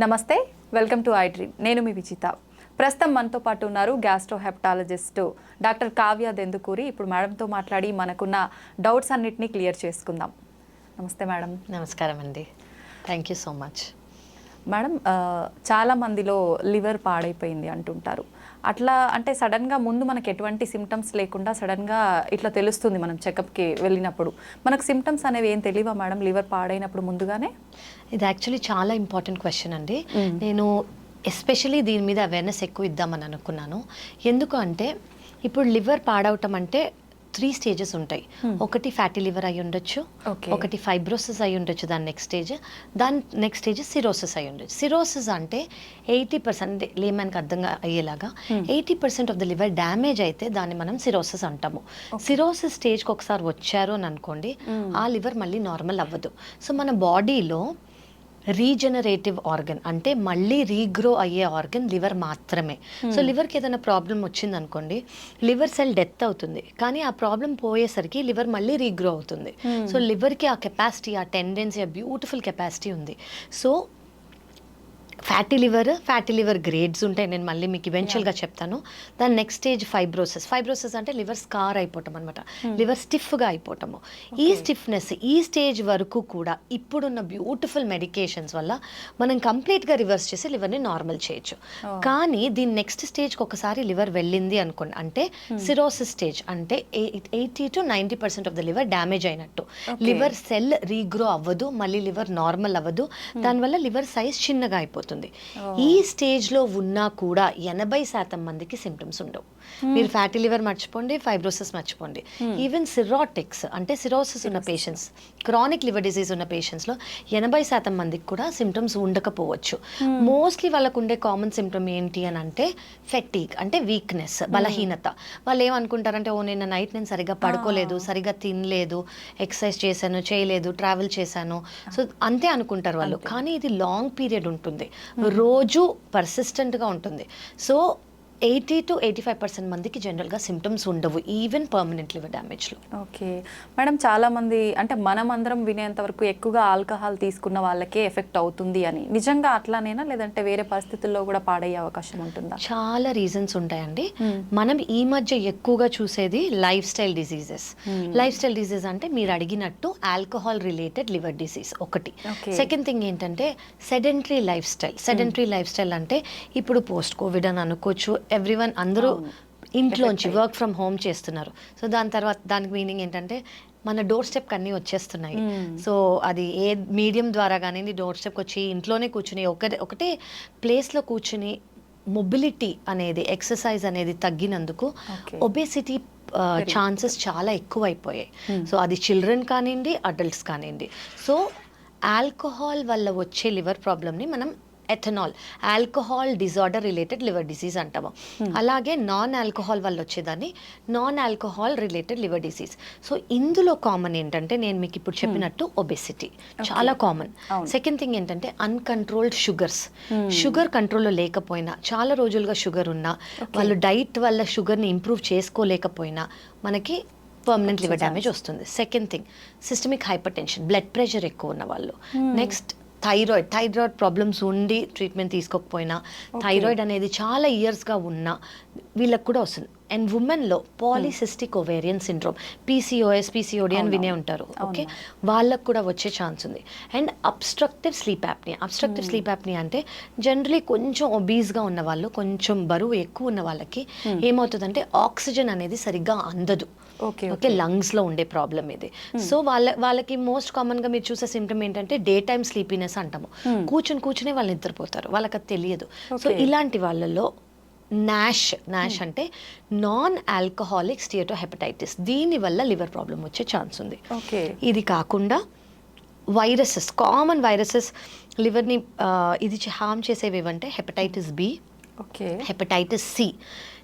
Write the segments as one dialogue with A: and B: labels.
A: నమస్తే, welcome to I dream. నేను మీ విజిత. ప్రస్తుతం మనతో పాటు ఉన్నారు gastro hepatologist doctor Kavya Dendukuri. ఇప్పుడు మేడంతో మాట్లాడి మనకున్న డౌట్స్ అన్నిటినీ క్లియర్ చేసుకుందాం. నమస్తే మేడం.
B: నమస్కారం అండి, thank you so much.
A: Madam, చాలా మందిలో లివర్ పాడైపోయింది అంటుంటారు. అట్లా అంటే సడన్గా ముందు మనకు ఎటువంటి సిమ్టమ్స్ లేకుండా సడన్గా ఇట్లా తెలుస్తుంది మనం చెకప్కి వెళ్ళినప్పుడు. మనకు సిమ్టమ్స్ అనేవి ఏం తెలియవా మేడం లివర్ పాడైనప్పుడు ముందుగానే?
B: ఇది యాక్చువల్లీ చాలా ఇంపార్టెంట్ క్వశ్చన్ అండి. నేను ఎస్పెషలీ దీని మీద అవేర్నెస్ ఎక్కువ ఇద్దామని అనుకున్నాను. ఎందుకు అంటే ఇప్పుడు లివర్ పాడవటం అంటే 3 స్టేజెస్ ఉంటాయి. ఒకటి ఫ్యాటీ లివర్ అయి ఉండొచ్చు, ఒకటి ఫైబ్రోసిస్ అయి ఉండొచ్చు, దాని నెక్స్ట్ స్టేజ్ సిరోసిస్ అయి ఉండొచ్చు. సిరోసిస్ అంటే 80% లేమన్కి అర్థం అయ్యేలాగా 80% ఆఫ్ ద లివర్ డ్యామేజ్ అయితే దాన్ని మనం సిరోసిస్ అంటాము. సిరోసిస్ స్టేజ్కి ఒకసారి వచ్చారు అని అనుకోండి, ఆ లివర్ మళ్ళీ నార్మల్ అవ్వదు. సో మన బాడీలో రీజనరేటివ్ ఆర్గన్ అంటే మళ్ళీ రీగ్రో అయ్యే ఆర్గన్ లివర్ మాత్రమే. సో లివర్కి ఏదైనా ప్రాబ్లం వచ్చింది అనుకోండి, లివర్ సెల్ డెత్ అవుతుంది, కానీ ఆ ప్రాబ్లం పోయేసరికి లివర్ మళ్ళీ రీగ్రో అవుతుంది. సో లివర్కి ఆ కెపాసిటీ, ఆ టెండెన్సీ, ఆ బ్యూటిఫుల్ కెపాసిటీ ఉంది. సో ఫ్యాటీ లివర్ గ్రేడ్స్ ఉంటాయి, నేను మళ్ళీ మీకు ఈవెన్చువల్గా చెప్తాను. దాని నెక్స్ట్ స్టేజ్ ఫైబ్రోసిస్ అంటే లివర్ స్కార్ అయిపోవటం అనమాట, లివర్ స్టిఫ్గా అయిపోవటము. ఈ స్టిఫ్నెస్ ఈ స్టేజ్ వరకు కూడా ఇప్పుడున్న బ్యూటిఫుల్ మెడికేషన్స్ వల్ల మనం కంప్లీట్గా రివర్స్ చేసి లివర్ని నార్మల్ చేయొచ్చు. కానీ దీని నెక్స్ట్ స్టేజ్కి ఒకసారి లివర్ వెళ్ళింది అనుకోండి, అంటే సిరోసిస్ స్టేజ్ అంటే 80 to 90% of the liver damage అయినట్టు. లివర్ సెల్ రీగ్రో అవ్వదు, మళ్ళీ లివర్ నార్మల్ అవ్వదు, దానివల్ల లివర్ సైజ్ చిన్నగా అయిపోతుంది. ఈ స్టేజ్ లో ఉన్నా కూడా 80% మందికి సిమ్టమ్స్ ఉండవు. మీరు ఫ్యాటీ లివర్ మర్చిపోండి, ఫైబ్రోసిస్ మర్చిపోండి, ఈవెన్ సిరోటిక్స్ అంటే సిరోసిస్ ఉన్న పేషెంట్స్, క్రానిక్ లివర్ డిసీజ్ ఉన్న పేషెంట్స్ లో 80% మందికి కూడా సిమ్టమ్స్ ఉండకపోవచ్చు. మోస్ట్లీ వాళ్ళకు ఉండే కామన్ సిమ్టమ్ ఏంటి అని అంటే ఫెటీగ్ అంటే వీక్నెస్, బలహీనత. వాళ్ళు ఏమనుకుంటారంటే, ఓ నిన్న నైట్ నేను సరిగ్గా పడుకోలేదు, సరిగ్గా తినలేదు, ఎక్సర్సైజ్ చేశాను చేయలేదు, ట్రావెల్ చేశాను, సో అంతే అనుకుంటారు వాళ్ళు. కానీ ఇది లాంగ్ పీరియడ్ ఉంటుంది, రోజు పర్సిస్టెంట్గా ఉంటుంది. సో 80 to 85% మందికి జనరల్గా సిమ్టమ్స్ ఉండవు, ఈవెన్ పర్మనెంట్ లివర్ డ్యామేజ్లో.
A: ఓకే మేడం, చాలామంది అంటే మనం అందరం వినేంత వరకు ఎక్కువగా ఆల్కహాల్ తీసుకున్న వాళ్ళకే ఎఫెక్ట్ అవుతుంది అని, నిజంగా అట్లానేనా లేదంటే వేరే పరిస్థితుల్లో కూడా పాడయ్యే అవకాశం ఉంటుందా?
B: చాలా రీజన్స్ ఉంటాయండి. మనం ఈ మధ్య ఎక్కువగా చూసేది life style diseases. Life style disease అంటే మీరు అడిగినట్టు ఆల్కహాల్ రిలేటెడ్ లివర్ డిసీజ్ ఒకటి. సెకండ్ థింగ్ ఏంటంటే సెడెంటరీ లైఫ్ స్టైల్ అంటే ఇప్పుడు పోస్ట్ కోవిడ్ అని అనుకోవచ్చు, ఎవ్రీవన్ అందరూ ఇంట్లోంచి వర్క్ ఫ్రమ్ హోమ్ చేస్తున్నారు. సో దానికి మీనింగ్ ఏంటంటే మన డోర్ స్టెప్కి అన్నీ వచ్చేస్తున్నాయి. సో అది ఏ మీడియం ద్వారా కానీ డోర్ స్టెప్కి వచ్చి ఇంట్లోనే కూర్చుని ఒకటే ప్లేస్లో కూర్చుని మొబిలిటీ అనేది, ఎక్సర్సైజ్ అనేది తగ్గినందుకు ఒబేసిటీ ఛాన్సెస్ చాలా ఎక్కువ అయిపోయాయి. సో అది చిల్డ్రన్ కానివ్వండి, అడల్ట్స్ కానివ్వండి. సో ఆల్కహాల్ వల్ల వచ్చే లివర్ ప్రాబ్లమ్ని మనం ethanol alcohol disorder related liver disease అంటాము. అలాగే నాన్ ఆల్కహాల్ వల్ల వచ్చేదాన్ని non alcohol related liver disease. So ఇందులో కామన్ ఏంటంటే నేను మీకు ఇప్పుడు చెప్పినట్టు ఒబెసిటీ చాలా కామన్. సెకండ్ థింగ్ ఏంటంటే అన్కంట్రోల్డ్ షుగర్ కంట్రోల్లో లేకపోయినా, చాలా రోజులుగా షుగర్ ఉన్నా, వాళ్ళు డైట్ వల్ల షుగర్ని ఇంప్రూవ్ చేసుకోలేకపోయినా మనకి పర్మనెంట్ లివర్ డ్యామేజ్ వస్తుంది. Second thing systemic hypertension, blood pressure ఎక్కువ ఉన్న వాళ్ళు. నెక్స్ట్ థైరాయిడ్ ప్రాబ్లమ్స్ ఉండి ట్రీట్మెంట్ తీసుకోకపోయినా, థైరాయిడ్ అనేది చాలా ఇయర్స్గా ఉన్నా వీళ్ళకి కూడా వస్తుంది. అండ్ ఉమెన్లో పాలిసిస్టిక్ ఓవేరియన్ సిండ్రోమ్, పీసీఓడి అని వినే ఉంటారు. ఓకే, వాళ్ళకు కూడా వచ్చే ఛాన్స్ ఉంది. అండ్ అబ్స్ట్రక్టివ్ స్లీప్ యాప్నియా అంటే జనరలీ కొంచెం ఒబీస్గా ఉన్న వాళ్ళు, కొంచెం బరువు ఎక్కువ ఉన్న వాళ్ళకి ఏమవుతుందంటే ఆక్సిజన్ అనేది సరిగ్గా అందదు. ఓకే, లంగ్స్లో ఉండే ప్రాబ్లం ఇది. సో వాళ్ళకి మోస్ట్ కామన్గా మీరు చూసే సిమ్టమ్ ఏంటంటే డే టైమ్ స్లీపీనెస్ అంటాము. కూర్చునే వాళ్ళు నిద్రపోతారు, వాళ్ళకి అది తెలియదు. సో ఇలాంటి వాళ్ళలో నాష్ అంటే నాన్ ఆల్కహాలిక్ స్టియటోహెపటైటిస్, దీనివల్ల లివర్ ప్రాబ్లం వచ్చే ఛాన్స్ ఉంది. ఇది కాకుండా కామన్ వైరసెస్ లివర్ని ఇది హార్మ్ చేసేవి ఏవంటే hepatitis B, hepatitis C,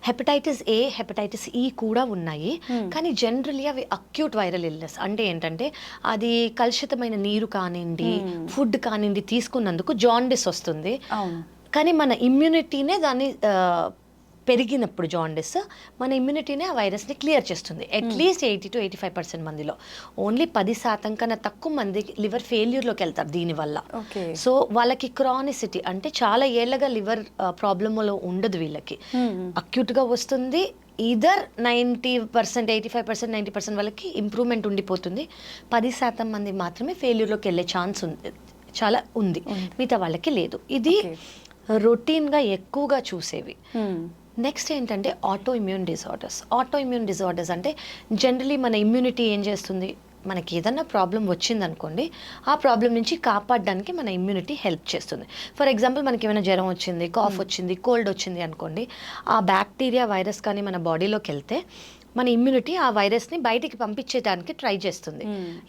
B: hepatitis A, hepatitis E కూడా ఉన్నాయి. కానీ జనరల్లీ అవి అక్యూట్ వైరల్ ఇల్నెస్. అంటే ఏంటంటే అది కలుషితమైన నీరు కానివ్వండి, ఫుడ్ కానివ్వండి తీసుకున్నందుకు జాండిస్ వస్తుంది. కానీ మన ఇమ్యూనిటీనే దాన్ని పెరిగినప్పుడు జాండిస్ మన ఇమ్యూనిటీనే ఆ వైరస్ని క్లియర్ చేస్తుంది. అట్లీస్ట్ 80 to 85% మందిలో. ఓన్లీ 10% కన్నా తక్కువ మంది లివర్ ఫెయిల్యూర్లోకి వెళ్తారు దీనివల్ల. సో వాళ్ళకి క్రానిసిటీ అంటే చాలా ఏళ్ళగా లివర్ ప్రాబ్లంలో ఉండదు వీళ్ళకి, అక్యూట్గా వస్తుంది. ఈదర్ 90%, 85%, 90% వాళ్ళకి ఇంప్రూవ్మెంట్ ఉండిపోతుంది. 10% మంది మాత్రమే ఫెయిల్యూర్లోకి వెళ్ళే ఛాన్స్ ఉంది, చాలా ఉంది, మిగతా వాళ్ళకి లేదు. ఇది రొటీన్గా ఎక్కువగా చూసేవి. నెక్స్ట్ ఏంటంటే auto immune disorders. Auto immune disorders అంటే జనరలీ మన ఇమ్యూనిటీ ఏం చేస్తుంది, మనకి ఏదన్నా ప్రాబ్లం వచ్చిందనుకోండి, ఆ ప్రాబ్లం నుంచి కాపాడడానికి మన ఇమ్యూనిటీ హెల్ప్ చేస్తుంది. ఫర్ ఎగ్జాంపుల్ మనకి ఏమైనా జ్వరం వచ్చింది, కాఫ్ వచ్చింది, కోల్డ్ వచ్చింది అనుకోండి, ఆ బ్యాక్టీరియా వైరస్ కానీ మన బాడీలోకి వెళ్తే మన ఇమ్యూనిటీ ఆ వైరస్ని బయటికి పంపించేదానికి ట్రై చేస్తుంది.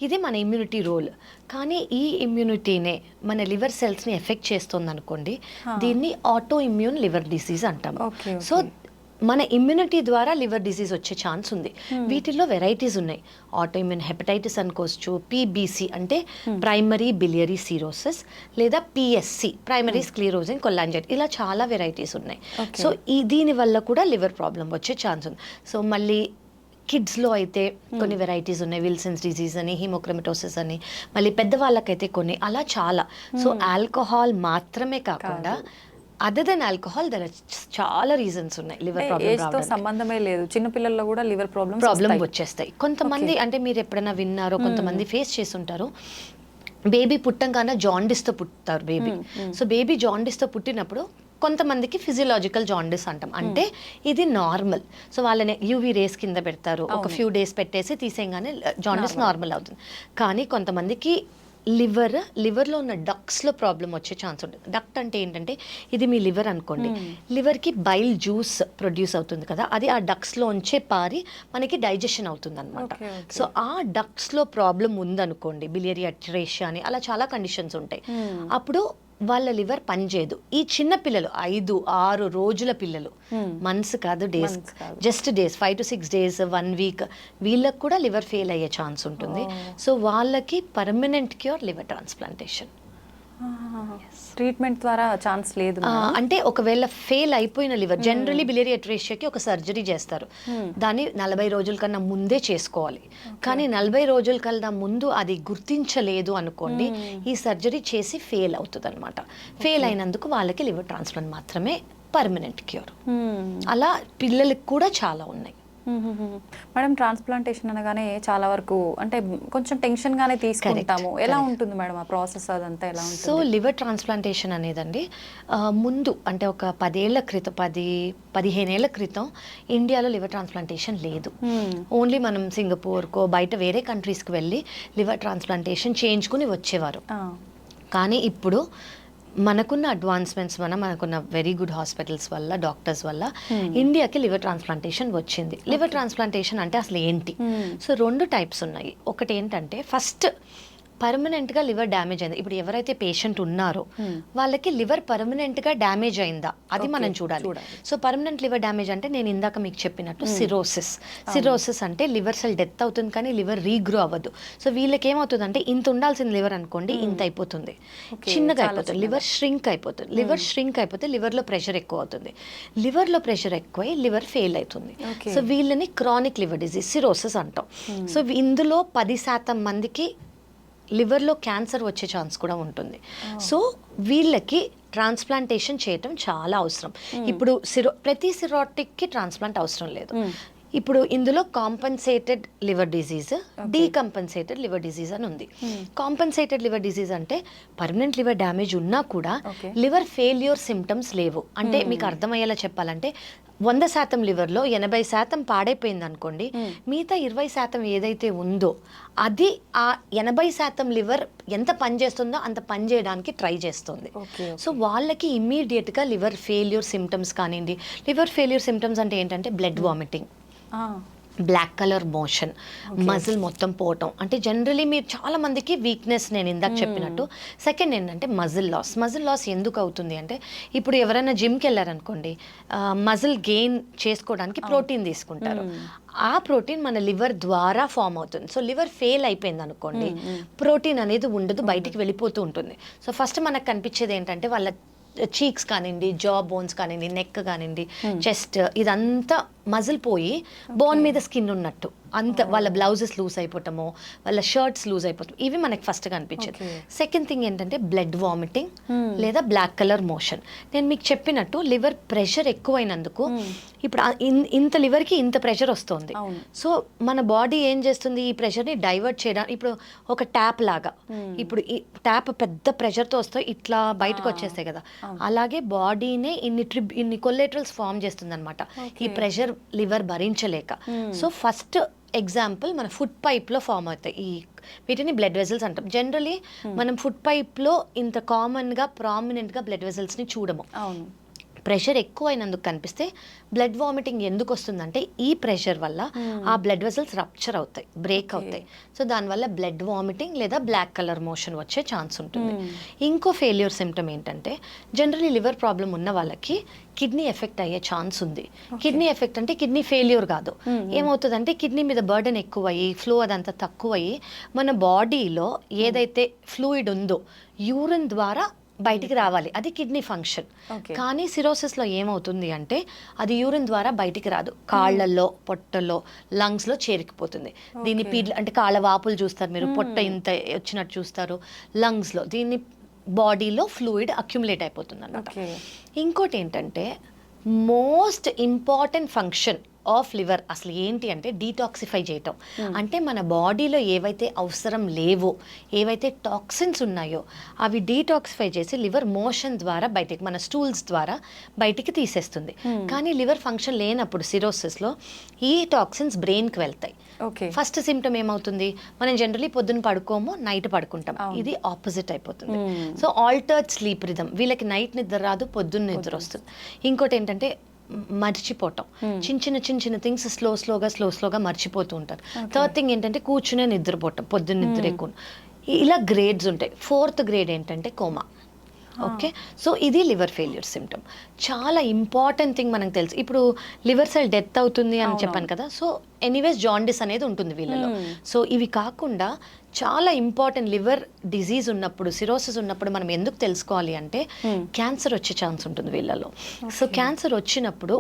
B: ఇది మన ఇమ్యూనిటీ రోల్. కానీ ఈ ఇమ్యూనిటీనే మన లివర్ సెల్స్ని ఎఫెక్ట్ చేస్తుంది అనుకోండి, దీన్ని ఆటో ఇమ్యూన్ లివర్ డిసీజ్ అంటాము. సో మన ఇమ్యూనిటీ ద్వారా లివర్ డిసీజ్ వచ్చే ఛాన్స్ ఉంది. వీటిల్లో వెరైటీస్ ఉన్నాయి. ఆటో ఇమ్యూన్ హెపటైటిస్ అనుకోవచ్చు, పిబిసి అంటే ప్రైమరీ బిలియరీ సిరోసిస్, లేదా పిఎస్సి ప్రైమరీ స్క్లీరోజింగ్ కొలాంజైటిస్, ఇలా చాలా వెరైటీస్ ఉన్నాయి. సో దీని వల్ల కూడా లివర్ ప్రాబ్లం వచ్చే ఛాన్స్ ఉంది. సో మళ్ళీ కిడ్స్లో అయితే కొన్ని వెరైటీస్ ఉన్నాయి, విల్సన్స్ డిజీజ్ అని, హీమోక్రమటోసిస్ అని, మళ్ళీ పెద్దవాళ్ళకైతే కొన్ని, అలా చాలా. సో ఆల్కహాల్ మాత్రమే కాకుండా అదర్ దెన్ ఆల్కహాల్ దర్ చాలా రీజన్స్ ఉన్నాయి లివర్ ప్రాబ్లమ్.
A: సంబంధమే లేదు, చిన్న పిల్లల్లో కూడా లివర్ ప్రాబ్లం
B: వచ్చేస్తాయి. కొంతమంది అంటే మీరు ఎప్పుడైనా విన్నారో, కొంతమంది ఫేస్ చేసి ఉంటారు, బేబీ పుట్టంగానే జాండిస్తో పుట్టారు బేబీ. సో బేబీ జాండిస్తో పుట్టినప్పుడు కొంతమందికి ఫిజియలాజికల్ జాండిస్ అంటాం, అంటే ఇది నార్మల్. సో వాళ్ళని యూవీ రేస్ కింద పెడతారు, ఒక ఫ్యూ డేస్ పెట్టేసి తీసేయగానే జాండిస్ నార్మల్ అవుతుంది. కానీ కొంతమందికి లివర్లో ఉన్న డక్స్లో ప్రాబ్లం వచ్చే ఛాన్స్ ఉంటుంది. డక్ట్ అంటే ఏంటంటే ఇది మీ లివర్ అనుకోండి, లివర్కి బైల్ జ్యూస్ ప్రొడ్యూస్ అవుతుంది కదా, అది ఆ డక్స్లోంచే పారి మనకి డైజెషన్ అవుతుంది అనమాట. సో ఆ డక్స్లో ప్రాబ్లం ఉందనుకోండి, బిలియరీ అట్రేషియా అని, అలా చాలా కండిషన్స్ ఉంటాయి. అప్పుడు వాళ్ళ లివర్ పనిచేయదు. ఈ చిన్న పిల్లలు 5-6 రోజుల పిల్లలు, మంత్స్ కాదు, days, just days, 5 to 6 days, 1 week, వీళ్ళకి కూడా లివర్ ఫెయిల్ అయ్యే ఛాన్స్ ఉంటుంది. సో వాళ్ళకి permanent cure liver transplantation.
A: Treatment ద్వారా ఛాన్స్ లేదు
B: అంటే ఒకవేళ ఫెయిల్ అయిపోయిన లివర్, జనరలీ బిలియరీ అట్రేషియాకి ఒక సర్జరీ చేస్తారు, దాన్ని 40 రోజుల కన్నా ముందే చేసుకోవాలి. కానీ 40 రోజుల కన్నా ముందు అది గుర్తించలేదు అనుకోండి, ఈ సర్జరీ చేసి ఫెయిల్ అవుతుంది అనమాట. ఫెయిల్ అయినందుకు వాళ్ళకి లివర్ ట్రాన్స్ప్లాంట్ మాత్రమే పర్మనెంట్ క్యూర్. అలా పిల్లలకి కూడా చాలా ఉన్నాయి.
A: మేడం, ట్రాన్స్ప్లాంటేషన్ అనగానే చాలా వరకు అంటే కొంచెం టెన్షన్ గానే తీసుకుంటాము. ఎలా ఉంటుంది మేడం ఆ ప్రాసెస్, అదంతా ఎలా ఉంటుంది?
B: సో లివర్ ట్రాన్స్ప్లాంటేషన్ అనేదండి ముందు అంటే ఒక 10-15 ఏళ్ల క్రితం ఇండియాలో లివర్ ట్రాన్స్ప్లాంటేషన్ లేదు. ఓన్లీ మనం సింగపూర్కో బయట వేరే కంట్రీస్కి వెళ్ళి లివర్ ట్రాన్స్ప్లాంటేషన్ చేయించుకుని వచ్చేవారు. కానీ ఇప్పుడు మనకున్న అడ్వాన్స్మెంట్స్ వల్ల, మనకున్న వెరీ గుడ్ హాస్పిటల్స్ వల్ల, డాక్టర్స్ వల్ల ఇండియాకి లివర్ ట్రాన్స్ప్లాంటేషన్ వచ్చింది. లివర్ ట్రాన్స్ప్లాంటేషన్ అంటే అసలు ఏంటి? సో 2 టైప్స్ ఉన్నాయి. ఒకటి ఏంటంటే ఫస్ట్ పర్మనెంట్గా లివర్ డ్యామేజ్ అయింది. ఇప్పుడు ఎవరైతే పేషెంట్ ఉన్నారో వాళ్ళకి లివర్ పర్మనెంట్గా డ్యామేజ్ అయిందా, అది మనం చూడాలి. సో పర్మనెంట్ లివర్ డ్యామేజ్ అంటే నేను ఇందాక మీకు చెప్పినట్టు సిరోసిస్ అంటే లివర్ సెల్ డెత్ అవుతుంది కానీ లివర్ రీగ్రో అవ్వదు. సో వీళ్ళకి ఏమవుతుంది అంటే ఇంత ఉండాల్సిన లివర్ అనుకోండి, ఇంత అయిపోతుంది, చిన్నగా అయిపోతుంది, లివర్ ష్రింక్ అయిపోతుంది. లివర్ ష్రింక్ అయిపోతే లివర్లో ప్రెషర్ ఎక్కువ అవుతుంది, లివర్లో ప్రెషర్ ఎక్కువై లివర్ ఫెయిల్ అవుతుంది. సో వీళ్ళని క్రానిక్ లివర్ డిజీజ్ సిరోసిస్ అంటాం. సో ఇందులో 10% మందికి లివర్లో క్యాన్సర్ వచ్చే ఛాన్స్ కూడా ఉంటుంది. సో వీళ్ళకి ట్రాన్స్ప్లాంటేషన్ చేయటం చాలా అవసరం. ఇప్పుడు ప్రతి సిరోటిక్కి ట్రాన్స్ప్లాంట్ అవసరం లేదు. ఇప్పుడు ఇందులో compensated liver disease, decompensated liver disease అని ఉంది. కాంపన్సేటెడ్ లివర్ డిజీజ్ అంటే పర్మనెంట్ లివర్ డ్యామేజ్ ఉన్నా కూడా లివర్ ఫెయిల్యూర్ సిమ్టమ్స్ లేవు. అంటే మీకు అర్థమయ్యేలా చెప్పాలంటే 100% లివర్లో 80% పాడైపోయింది అనుకోండి, మిగతా 20% ఏదైతే ఉందో అది ఆ 80% లివర్ ఎంత పని చేస్తుందో అంత పని చేయడానికి ట్రై చేస్తుంది. సో వాళ్ళకి ఇమ్మీడియట్గా లివర్ ఫెయిల్యూర్ సిమ్టమ్స్ కానివ్వండి, లివర్ ఫెయిల్యూర్ సిమ్టమ్స్ అంటే ఏంటంటే blood vomiting, black colour motion, muscle మొత్తం పోవటం, అంటే జనరలీ మీరు చాలా మందికి వీక్నెస్ నేను ఇందాక చెప్పినట్టు. సెకండ్ ఏంటంటే మజిల్ లాస్ ఎందుకు అవుతుంది అంటే ఇప్పుడు ఎవరైనా జిమ్కి వెళ్ళారనుకోండి, మజిల్ గెయిన్ చేసుకోవడానికి ప్రోటీన్ తీసుకుంటారు, ఆ ప్రోటీన్ మన లివర్ ద్వారా ఫామ్ అవుతుంది. సో లివర్ ఫెయిల్ అయిపోయింది అనుకోండి, ప్రోటీన్ అనేది ఉండదు, బయటికి వెళ్ళిపోతూ ఉంటుంది. సో ఫస్ట్ మనకు కనిపించేది ఏంటంటే వాళ్ళ చీక్స్ కానివ్వండి, జా బోన్స్ కానివ్వండి, నెక్ కానివ్వండి, చెస్ట్, ఇదంతా మజిల్ పోయి బోన్ మీద స్కిన్ ఉన్నట్టు అంత వాళ్ళ బ్లౌజెస్ లూజ్ అయిపోవటము, వాళ్ళ షర్ట్స్ లూజ్ అయిపోవటం, ఇవి మనకి ఫస్ట్ కనిపించేది. సెకండ్ థింగ్ ఏంటంటే బ్లడ్ వామిటింగ్ లేదా బ్లాక్ కలర్ మోషన్. నేను మీకు చెప్పినట్టు లివర్ ప్రెషర్ ఎక్కువైనందుకు ఇప్పుడు ఇంత లివర్కి ఇంత ప్రెషర్ వస్తుంది. సో మన బాడీ ఏం చేస్తుంది, ఈ ప్రెషర్ని డైవర్ట్ చేయడానికి ఇప్పుడు ఒక ట్యాప్ లాగా, ఇప్పుడు ఈ ట్యాప్ పెద్ద ప్రెషర్తో వస్తే ఇట్లా బయటకు వచ్చేస్తాయి కదా, అలాగే బాడీనే ఇన్ని కొలెటరల్స్ ఫామ్ చేస్తుంది అనమాట ఈ ప్రెషర్ లివర్ భరించలేక. సో ఫస్ట్ ఎగ్జాంపుల్ మన ఫుడ్ పైప్లో ఫామ్ అవుతాయి వీటిని బ్లడ్ వెజల్స్ అంటాం. జనరలీ మనం ఫుడ్ పైప్లో ఇంత కామన్గా ప్రామినెంట్గా బ్లడ్ వెజల్స్ని చూడము. ప్రెషర్ ఎక్కువైనందుకు కనిపిస్తే బ్లడ్ వామిటింగ్ ఎందుకు వస్తుందంటే ఈ ప్రెషర్ వల్ల ఆ బ్లడ్ వెజల్స్ రప్చర్ అవుతాయి, బ్రేక్ అవుతాయి. సో దానివల్ల బ్లడ్ వామిటింగ్ లేదా బ్లాక్ కలర్ మోషన్ వచ్చే ఛాన్స్ ఉంటుంది. ఇంకో ఫెయిల్యూర్ సిమ్టమ్ ఏంటంటే జనరలీ లివర్ ప్రాబ్లం ఉన్న వాళ్ళకి కిడ్నీ ఎఫెక్ట్ అయ్యే ఛాన్స్ ఉంది. కిడ్నీ ఎఫెక్ట్ అంటే కిడ్నీ ఫెయిల్యూర్ కాదు, ఏమవుతుందంటే కిడ్నీ మీద బర్డెన్ ఎక్కువయ్యి ఫ్లో అదంతా తక్కువయ్యి మన బాడీలో ఏదైతే ఫ్లూయిడ్ ఉందో యూరిన్ ద్వారా బయటికి రావాలి, అది కిడ్నీ ఫంక్షన్. కానీ సిరోసిస్లో ఏమవుతుంది అంటే అది యూరిన్ ద్వారా బయటికి రాదు, కాళ్ళల్లో, పొట్టల్లో, లంగ్స్లో చేరుకుపోతుంది. దీన్ని అంటే కాళ్ళ వాపులు చూస్తారు మీరు, పొట్ట ఇంత వచ్చినట్టు చూస్తారు లంగ్స్లో, దీన్ని బాడీలో ఫ్లూయిడ్ అక్యుములేట్ అయిపోతుంది అన్నమాట. ఇంకోటి ఏంటంటే most important function of liver అసలు ఏంటి అంటే డీటాక్సిఫై చేయటం. అంటే మన బాడీలో ఏవైతే అవసరం లేవో, ఏవైతే టాక్సిన్స్ ఉన్నాయో అవి డీటాక్సిఫై చేసి లివర్ మోషన్ ద్వారా బయటికి, మన స్టూల్స్ ద్వారా బయటికి తీసేస్తుంది. కానీ లివర్ ఫంక్షన్ లేనప్పుడు సిరోసిస్లో ఈ టాక్సిన్స్ బ్రెయిన్కి వెళ్తాయి. ఫస్ట్ సిమ్టమ్ ఏమవుతుంది, మనం జనరలీ పొద్దున్న పడుకోము, నైట్ పడుకుంటాం, ఇది ఆపోజిట్ అయిపోతుంది. సో ఆల్టర్డ్ స్లీప్ రిథమ్, వీళ్ళకి నైట్ నిద్ర రాదు, పొద్దున్న నిద్ర వస్తుంది. ఇంకోటి ఏంటంటే మర్చిపోవటం, చిన్న చిన్న థింగ్స్ స్లోగా మర్చిపోతూ ఉంటారు. థర్డ్ థింగ్ ఏంటంటే కూర్చునే నిద్రపోవటం, పొద్దున్న నిద్ర ఎక్కువ. ఇలా గ్రేడ్స్ ఉంటాయి. ఫోర్త్ గ్రేడ్ ఏంటంటే కోమా. ఓకే, సో ఇది లివర్ ఫెయిల్యూర్ సిమ్టమ్. చాలా ఇంపార్టెంట్ థింగ్ మనకు తెలుసు, ఇప్పుడు లివర్ సెల్ డెత్ అవుతుంది అని చెప్పాను కదా, సో ఎనీవేస్ జాండిస్ అనేది ఉంటుంది వీళ్ళలో. సో ఇవి కాకుండా చాలా ఇంపార్టెంట్ లివర్ డిజీజ్ ఉన్నప్పుడు, సిరోసిస్ ఉన్నప్పుడు మనం ఎందుకు తెలుసుకోవాలి అంటే క్యాన్సర్ వచ్చే ఛాన్స్ ఉంటుంది వీళ్ళలో. సో క్యాన్సర్ వచ్చినప్పుడు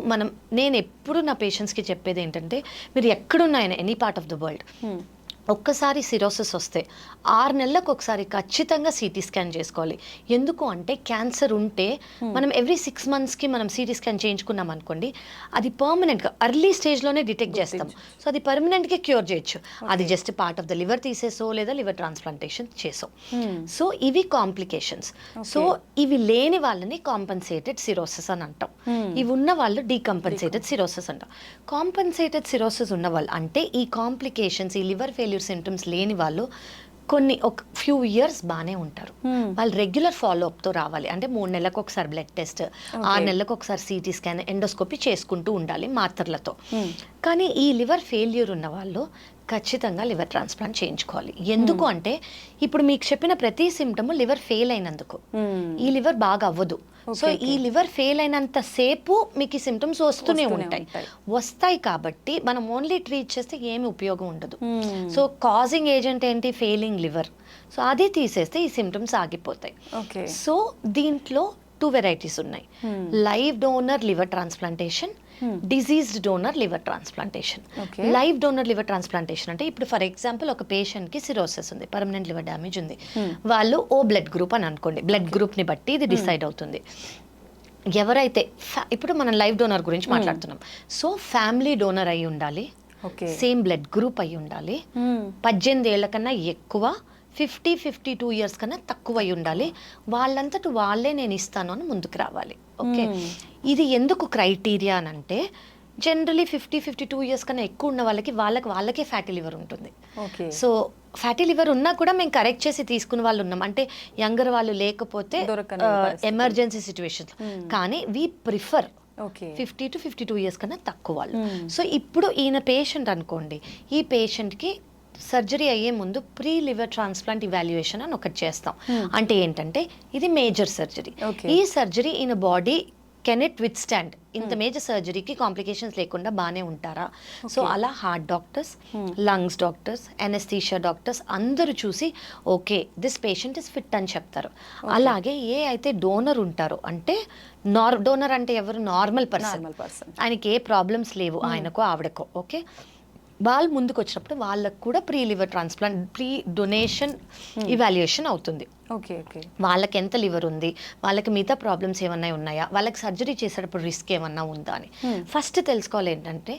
B: నేను ఎప్పుడు నా పేషెంట్స్కి చెప్పేది ఏంటంటే మీరు ఎక్కడున్నాయన any part of the world ఒక్కసారి సిరోసిస్ వస్తే 6 నెలలకు ఒకసారి ఖచ్చితంగా సిటీ స్కాన్ చేసుకోవాలి. ఎందుకు అంటే క్యాన్సర్ ఉంటే మనం ఎవ్రీ 6 మంత్స్కి మనం సిటీ స్కాన్ చేయించుకున్నాం అనుకోండి, అది పర్మనెంట్గా ఎర్లీ స్టేజ్లోనే డిటెక్ట్ చేస్తాం. సో అది పర్మనెంట్గా క్యూర్ చేయొచ్చు. అది just part of the liver తీసేసో లేదా లివర్ ట్రాన్స్ప్లాంటేషన్ చేసో. సో ఇవి కాంప్లికేషన్స్. సో ఇవి లేని వాళ్ళని కాంపన్సేటెడ్ సిరోసిస్ అని అంటాం, ఇవి ఉన్న వాళ్ళు డీకంపన్సేటెడ్ సిరోసిస్ అంటాం. కాంపన్సేటెడ్ సిరోసిస్ ఉన్న వాళ్ళు అంటే ఈ కాంప్లికేషన్స్, ఈ లివర్ ఫెయిల్యూర్ సిమ్టమ్స్ లేని వాళ్ళు ఒక ఫ్యూ ఇయర్స్ బాగానే ఉంటారు. వాళ్ళు రెగ్యులర్ ఫాలోఅప్తో రావాలి. అంటే 3 నెలలకు ఒకసారి బ్లడ్ టెస్ట్, 6 నెలలకు ఒకసారి సిటీ స్కాన్, ఎండోస్కోపీ చేసుకుంటూ ఉండాలి మాత్రలతో. కానీ ఈ లివర్ ఫెయిల్యూర్ ఉన్న వాళ్ళు ఖచ్చితంగా లివర్ ట్రాన్స్ప్లాంట్ చేయించుకోవాలి. ఎందుకు అంటే ఇప్పుడు మీకు చెప్పిన ప్రతి సిమ్టమ్ లివర్ ఫెయిల్ అయినందుకు, ఈ లివర్ బాగా అవ్వదు. సో ఈ లివర్ ఫెయిల్ అయినంత సేపు మీకు ఈ సిమ్టమ్స్ వస్తూనే వస్తాయి కాబట్టి మనం ఓన్లీ ట్రీట్ చేస్తే ఏమి ఉపయోగం ఉండదు. సో కాజింగ్ ఏజెంట్ ఏంటి, ఫెయిలింగ్ లివర్. సో అది తీసేస్తే ఈ సిమ్టమ్స్ ఆగిపోతాయి. సో దీంట్లో 2 వెరైటీస్ ఉన్నాయి, live donor liver transplantation, diseased donor liver transplantation. Live donor liver transplantation అంటే ఇప్పుడు ఫర్ ఎగ్జాంపుల్ ఒక పేషెంట్కి సిరోసిస్ ఉంది, పర్మనెంట్ లివర్ డ్యామేజ్ ఉంది, వాళ్ళు ఓ బ్లడ్ గ్రూప్ అని అనుకోండి, బ్లడ్ గ్రూప్ని బట్టి ఇది డిసైడ్ అవుతుంది. ఎవరైతే ఇప్పుడు మనం లైవ్ డోనర్ గురించి మాట్లాడుతున్నాం, సో ఫ్యామిలీ డోనర్ అయి ఉండాలి, సేమ్ బ్లడ్ గ్రూప్ అయి ఉండాలి, 18 ఏళ్ల కన్నా ఎక్కువ, 52 ఇయర్స్ కన్నా తక్కువ అయి ఉండాలి, వాళ్ళంతట వాళ్ళే నేను ఇస్తాను అని ముందుకు రావాలి. ఓకే, ఇది ఎందుకు క్రైటీరియా అని అంటే జనరలీ 52 ఇయర్స్ కన్నా ఎక్కువ ఉన్న వాళ్ళకే ఫ్యాటీ లివర్ ఉంటుంది. సో ఫ్యాటీ లివర్ ఉన్నా కూడా మేము కరెక్ట్ చేసి తీసుకున్న వాళ్ళు ఉన్నాం, అంటే యంగర్ వాళ్ళు లేకపోతే ఎమర్జెన్సీ సిచ్యువేషన్. కానీ వీ ప్రిఫర్ 50 to 52 ఇయర్స్ కన్నా తక్కువ వాళ్ళు. సో ఇప్పుడు ఈయన పేషెంట్ అనుకోండి, ఈ పేషెంట్కి సర్జరీ అయ్యే ముందు ప్రీ లివర్ ట్రాన్స్ప్లాంట్ ఇవాల్యుయేషన్ అని ఒకటి చేస్తాం. అంటే ఏంటంటే ఇది మేజర్ సర్జరీ. ఈ సర్జరీ ఈయన body can it with stand ఇంత మేజర్ సర్జరీకి కాంప్లికేషన్స్ లేకుండా బాగానే ఉంటారా? సో అలా heart doctors, lungs doctors, anaesthesia doctors అందరూ చూసి okay this patient is fit అని చెప్తారు. అలాగే ఏ అయితే డోనర్ ఉంటారో, అంటే డోనర్ అంటే ఎవరు? నార్మల్ పర్సన్, ఆయనకి ఏ ప్రాబ్లమ్స్ లేవు, ఆయనకో ఆవిడకో, ఓకే, వాళ్ళు ముందుకు వచ్చినప్పుడు వాళ్ళకు కూడా pre liver transplant, pre donation evaluation అవుతుంది.
A: ఓకే ఓకే,
B: వాళ్ళకి ఎంత లివర్ ఉంది, వాళ్ళకి మిగతా ప్రాబ్లమ్స్ ఏమన్నా ఉన్నాయా, వాళ్ళకి సర్జరీ చేసేటప్పుడు రిస్క్ ఏమన్నా ఉందా అని ఫస్ట్ తెలుసుకోవాలి. ఏంటంటే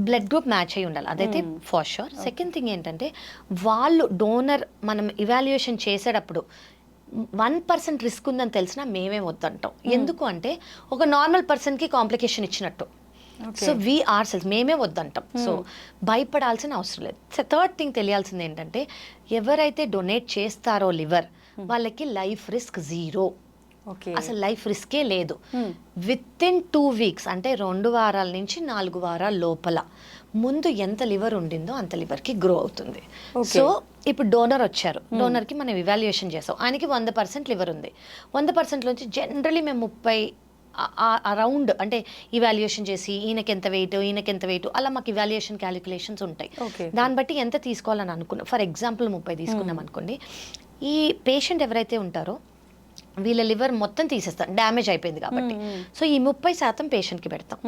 B: బ్లడ్ గ్రూప్ మ్యాచ్ అయి ఉండాలి, అదైతే ఫర్ షూర్. సెకండ్ థింగ్ ఏంటంటే వాళ్ళు డోనర్ మనం ఇవాల్యుయేషన్ చేసేటప్పుడు 1% రిస్క్ ఉందని తెలిసినా మేమే వద్దంటాం. ఎందుకు అంటే ఒక నార్మల్ పర్సన్కి కాంప్లికేషన్ ఇచ్చినట్టు. సో వీ ఆర్ సెల్స్ మేమే వద్దంటాం. సో భయపడాల్సిన అవసరం లేదు. థర్డ్ థింగ్ తెలియాల్సింది ఏంటంటే ఎవరైతే డొనేట్ చేస్తారో లివర్, వాళ్ళకి లైఫ్ రిస్క్ 0. అసలు లైఫ్ రిస్కే లేదు. విత్ ఇన్ 2 weeks, అంటే 2 వారాల నుంచి 4 వారాల లోపల ముందు ఎంత లివర్ ఉండిందో అంత లివర్కి గ్రో అవుతుంది. సో ఇప్పుడు డోనర్ వచ్చారు, డోనర్కి మనం ఇవాల్యుయేషన్ చేసాం, ఆయనకి 100% లివర్ ఉంది. 100% నుంచి జనరలీ మేము 30 అరౌండ్ అంటే ఇవాల్యుయేషన్ చేసి ఈయనకి ఎంత వెయిట్ అలా మాకు ఇవాల్యుయేషన్ క్యాలిక్యులేషన్స్ ఉంటాయి. దాన్ని బట్టి ఎంత తీసుకోవాలని అనుకున్నాం. ఫర్ ఎగ్జాంపుల్ 30 తీసుకున్నాం అనుకోండి, ఈ పేషెంట్ ఎవరైతే ఉంటారో వీళ్ళ లివర్ మొత్తం తీసేస్తాం, డ్యామేజ్ అయిపోయింది కాబట్టి. సో ఈ 30% పేషెంట్కి పెడతాం.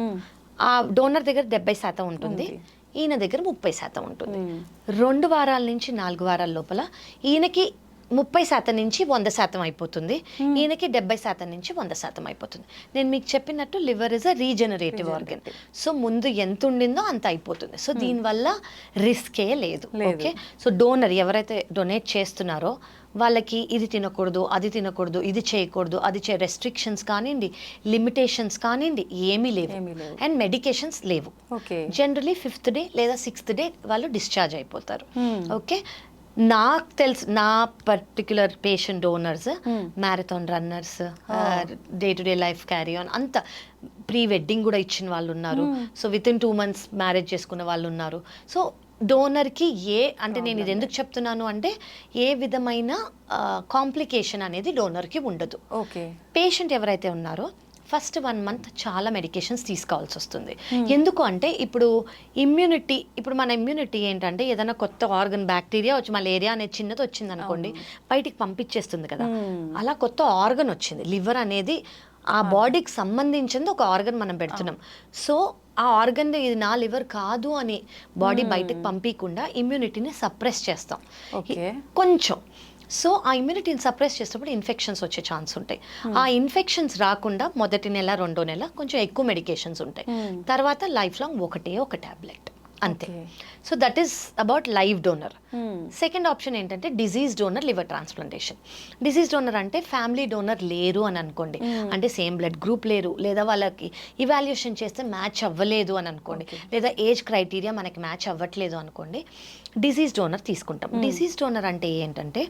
B: ఆ డోనర్ దగ్గర 70% ఉంటుంది, ఈయన దగ్గర 30% ఉంటుంది. 2 వారాల నుంచి 4 వారాల లోపల ఈయనకి 30% నుంచి 100% అయిపోతుంది, ఈయనకి 70% నుంచి 100% అయిపోతుంది. నేను మీకు చెప్పినట్టు liver is a regenerative organ. So ముందు ఎంత ఉండిందో అంత అయిపోతుంది. సో దీనివల్ల రిస్కే లేదు. ఓకే, సో డోనర్ ఎవరైతే డొనేట్ చేస్తున్నారో వాళ్ళకి ఇది తినకూడదు, అది తినకూడదు, ఇది చేయకూడదు, అది రెస్ట్రిక్షన్స్ కానివ్వండి, లిమిటేషన్స్ కానివ్వండి, ఏమీ లేవు. అండ్ మెడికేషన్స్ లేవు. జనరలీ 5th డే లేదా 6th డే వాళ్ళు డిశ్చార్జ్ అయిపోతారు. ఓకే, నాకు తెలుసు నా particular patient donors marathon runners, day to day life carry on, అంత ప్రీ వెడ్డింగ్ కూడా ఇచ్చిన వాళ్ళు ఉన్నారు. So with in 2 months marriage చేసుకున్న వాళ్ళు ఉన్నారు. సో డోనర్కి అంటే నేను ఇది ఎందుకు చెప్తున్నాను అంటే ఏ విధమైన కాంప్లికేషన్ అనేది డోనర్కి ఉండదు.
A: ఓకే,
B: పేషెంట్ ఎవరైతే ఉన్నారో ఫస్ట్ 1 month చాలా మెడికేషన్స్ తీసుకోవాల్సి వస్తుంది. ఎందుకు అంటే ఇప్పుడు మన ఇమ్యూనిటీ ఏంటంటే ఏదైనా కొత్త ఆర్గన్, బ్యాక్టీరియా వచ్చి మలేరియా అనేది చిన్నది వచ్చింది అనుకోండి బయటికి పంపించేస్తుంది కదా, అలా కొత్త ఆర్గన్ వచ్చింది. లివర్ అనేది ఆ బాడీకి సంబంధించింది ఒక ఆర్గన్ మనం పెడుతున్నాం. సో ఆ ఆర్గన్ ఇది నా లివర్ కాదు అని బాడీ బయటకు పంపించకుండా ఇమ్యూనిటీని సప్రెస్ చేస్తాం కొంచెం. సో ఆ ఇమ్యూనిటీని సప్రెస్ చేసినప్పుడు ఇన్ఫెక్షన్స్ వచ్చే ఛాన్స్ ఉంటాయి. ఆ ఇన్ఫెక్షన్స్ రాకుండా మొదటి నెల 2వ నెల కొంచెం ఎక్కువ మెడికేషన్స్ ఉంటాయి, తర్వాత లైఫ్ లాంగ్ ఒక టాబ్లెట్ అంతే. So that is about live donor. Second option ఏంటంటే disease donor liver transplantation. Disease donor అంటే ఫ్యామిలీ డోనర్ లేరు అని అనుకోండి, అంటే సేమ్ బ్లడ్ గ్రూప్ లేరు, లేదా వాళ్ళకి ఇవాల్యుయేషన్ చేస్తే మ్యాచ్ అవ్వలేదు అని అనుకోండి, లేదా ఏజ్ క్రైటీరియా మనకి మ్యాచ్ అవ్వట్లేదు అనుకోండి, డిజీజ్ డోనర్ తీసుకుంటాం. డిజీజ్ డోనర్ అంటే ఏంటంటే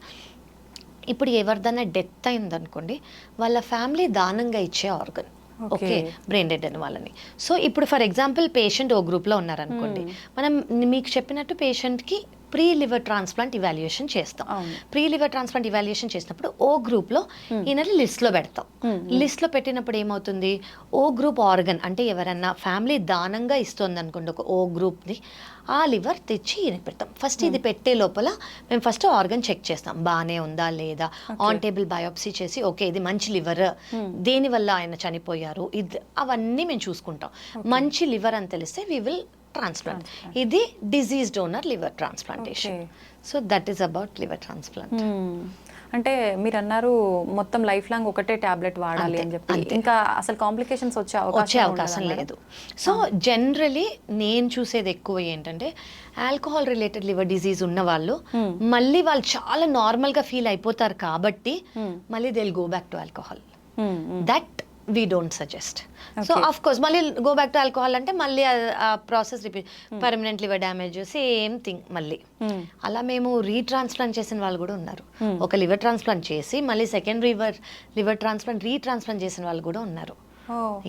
B: ఇప్పుడు ఎవరిదైనా డెత్ అయిందనుకోండి వాళ్ళ ఫ్యామిలీ దానంగా ఇచ్చే ఆర్గన్. ఓకే, బ్రెయిన్ డెడ్ అని వాళ్ళని. సో ఇప్పుడు ఫర్ ఎగ్జాంపుల్ పేషెంట్ ఓ గ్రూప్లో ఉన్నారనుకోండి, మనం మీకు చెప్పినట్టు పేషెంట్కి ప్రీ లివర్ ట్రాన్స్ప్లాంట్ ఇవాల్యుయేషన్ చేస్తాం. ప్రీ లివర్ ట్రాన్స్ప్లాంట్ ఇవాల్యుయేషన్ చేసినప్పుడు ఓ గ్రూప్లో ఈయనని లిస్ట్లో పెడతాం. లిస్ట్లో పెట్టినప్పుడు ఏమవుతుంది, ఓ గ్రూప్ ఆర్గన్ అంటే ఎవరన్నా ఫ్యామిలీ దానంగా ఇస్తుంది అనుకోండి ఒక ఓ గ్రూప్ని, ఆ లివర్ తెచ్చి ఈయన పెడతాం. ఫస్ట్ ఇది పెట్టే లోపల మేము ఫస్ట్ ఆర్గన్ చెక్ చేస్తాం బాగానే ఉందా లేదా, ఆన్ టేబుల్ బయోప్సీ చేసి ఓకే ఇది మంచి లివర్, దేనివల్ల ఆయన చనిపోయారు, ఇది అవన్నీ మేము చూసుకుంటాం. మంచి లివర్ అని తెలిస్తే వీ విల్ ట్రాన్స్ప్లాంట్. ఇది disease donor liver transplantation. So that is about liver transplant.
A: అంటే మీరు అన్నారు మొత్తం లైఫ్ లాంగ్ ఒకటే టాబ్లెట్ వాడాలి అని చెప్పి, ఇంకా అసలు కాంప్లికేషన్స్ వచ్చే అవకాశం
B: లేదు. సో జనరలీ నేను చూసేది ఎక్కువ ఏంటంటే ఆల్కహాల్ రిలేటెడ్ లివర్ డిజీజ్ ఉన్న వాళ్ళు మళ్ళీ వాళ్ళు చాలా నార్మల్గా ఫీల్ అయిపోతారు కాబట్టి మళ్ళీ they will go back to alcohol. That we don't suggest. So of course మళ్ళీ go back to alcohol అంటే మళ్ళీ ఆ process repeat, permanent liver damage, same thing మళ్ళీ. అలా మేము రీట్రాన్స్ప్లాంట్ చేసిన వాళ్ళు కూడా ఉన్నారు. ఒక లివర్ ట్రాన్స్ప్లాంట్ చేసి మళ్ళీ సెకండ్ లివర్ ట్రాన్స్ప్లాంట్ రీట్రాన్స్ప్లాంట్ చేసిన వాళ్ళు కూడా ఉన్నారు.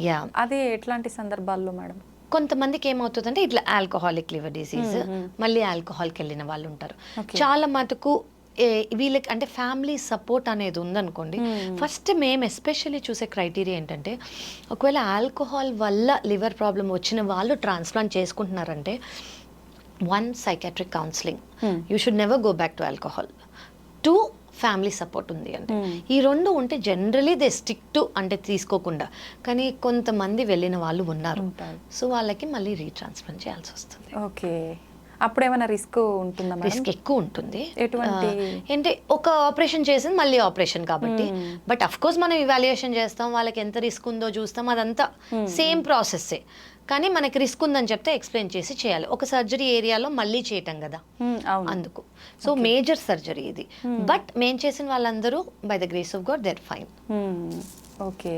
B: యా,
A: అది ఎట్లాంటి సందర్భాల్లో మేడం?
B: కొంతమందికి ఏమవుతుందంటే ఇట్లా ఆల్కహాలిక్ లివర్ డిసీజ్ మళ్ళీ ఆల్కహాల్కి వెళ్ళిన వాళ్ళు ఉంటారు. చాలా మటుకు వీళ్ళకి అంటే ఫ్యామిలీ సపోర్ట్ అనేది ఉందనుకోండి. ఫస్ట్ మేము ఎస్పెషల్లీ చూసే క్రైటీరియా ఏంటంటే, ఒకవేళ ఆల్కహాల్ వల్ల లివర్ ప్రాబ్లం వచ్చిన వాళ్ళు ట్రాన్స్ప్లాంట్ చేసుకుంటున్నారంటే, 1 psychiatric counselling, you should never go back to alcohol. 2 family support ఉంది అంటే. ఈ 2 ఉంటే జనరలీ దే స్టిక్ టు అంటే తీసుకోకుండా. కానీ కొంతమంది వెళ్ళిన వాళ్ళు ఉన్నారు, సో వాళ్ళకి మళ్ళీ రీట్రాన్స్ప్లాంట్ చేయాల్సి వస్తుంది.
A: ఓకే, అప్పుడు ఏమైనా రిస్క్ ఉంటుందా?
B: రిస్క్ ఎక్కువ ఉంటుంది.
A: ఎటువంటి?
B: అంటే ఒక ఆపరేషన్ చేసింది మళ్ళీ ఆపరేషన్ కాబట్టి, బట్ అఫ్ కోర్స్ మనం ఇవాల్యుయేషన్ చేస్తాం, వాళ్ళకి ఎంత రిస్క్ ఉందో చూస్తాం, అదంతా సేమ్ ప్రాసెస్సే. కానీ మనకి రిస్క్ ఉందని చెప్తే ఎక్స్ప్లెయిన్ చేసి చేయాలి. ఒక సర్జరీ ఏరియాలో మళ్ళీ చేయటం కదా, అందుకు. సో మేజర్ సర్జరీ ఇది. బట్ మేము చేసిన వాళ్ళందరూ by the grace of God they are fine.
A: Okay,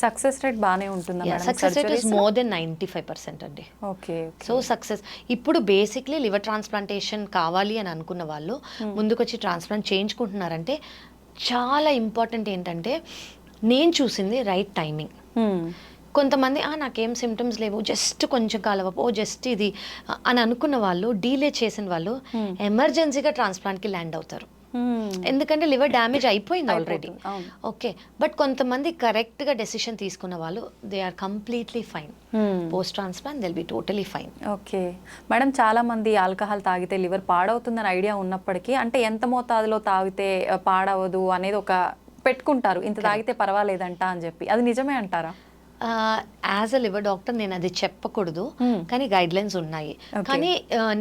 A: success rate బాగానే ఉంటుందా?
B: Success rate is more than 95% అండి.
A: ఓకే,
B: సో సక్సెస్ ఇప్పుడు బేసిక్లీ లివర్ ట్రాన్స్ప్లాంటేషన్ కావాలి అని అనుకున్న వాళ్ళు ముందుకొచ్చి ట్రాన్స్ప్లాంట్ చేయించుకుంటున్నారంటే, చాలా ఇంపార్టెంట్ ఏంటంటే నేను చూసింది రైట్ టైమింగ్. కొంతమంది నాకేం సిమ్టమ్స్ లేవు, జస్ట్ కొంచెం కాలవపో, జస్ట్ ఇది అని అనుకున్న వాళ్ళు, డీలే చేసిన వాళ్ళు ఎమర్జెన్సీగా ట్రాన్స్ప్లాంట్కి ల్యాండ్ అవుతారు. ఎందుకంటే లివర్ డ్యామేజ్ అయిపోయింది ఆల్రెడీ. ఓకే, బట్ కొంతమంది కరెక్ట్గా డెసిషన్ తీసుకున్న వాళ్ళు they are completely fine. Post transplant they will be totally fine.
A: Okay madam, చాలా మంది ఆల్కహాల్ తాగితే లివర్ పాడవుతుందని ఐడియా ఉన్నప్పటికీ, అంటే ఎంత మోతాదులో తాగితే పాడవదు అనేది ఒక పెట్టుకుంటారు, ఇంత తాగితే పర్వాలేదంట అని చెప్పి, అది నిజమే అంటారా?
B: యాజ్ అ లివర్ డాక్టర్ నేను అది చెప్పకూడదు, కానీ గైడ్ లైన్స్ ఉన్నాయి. కానీ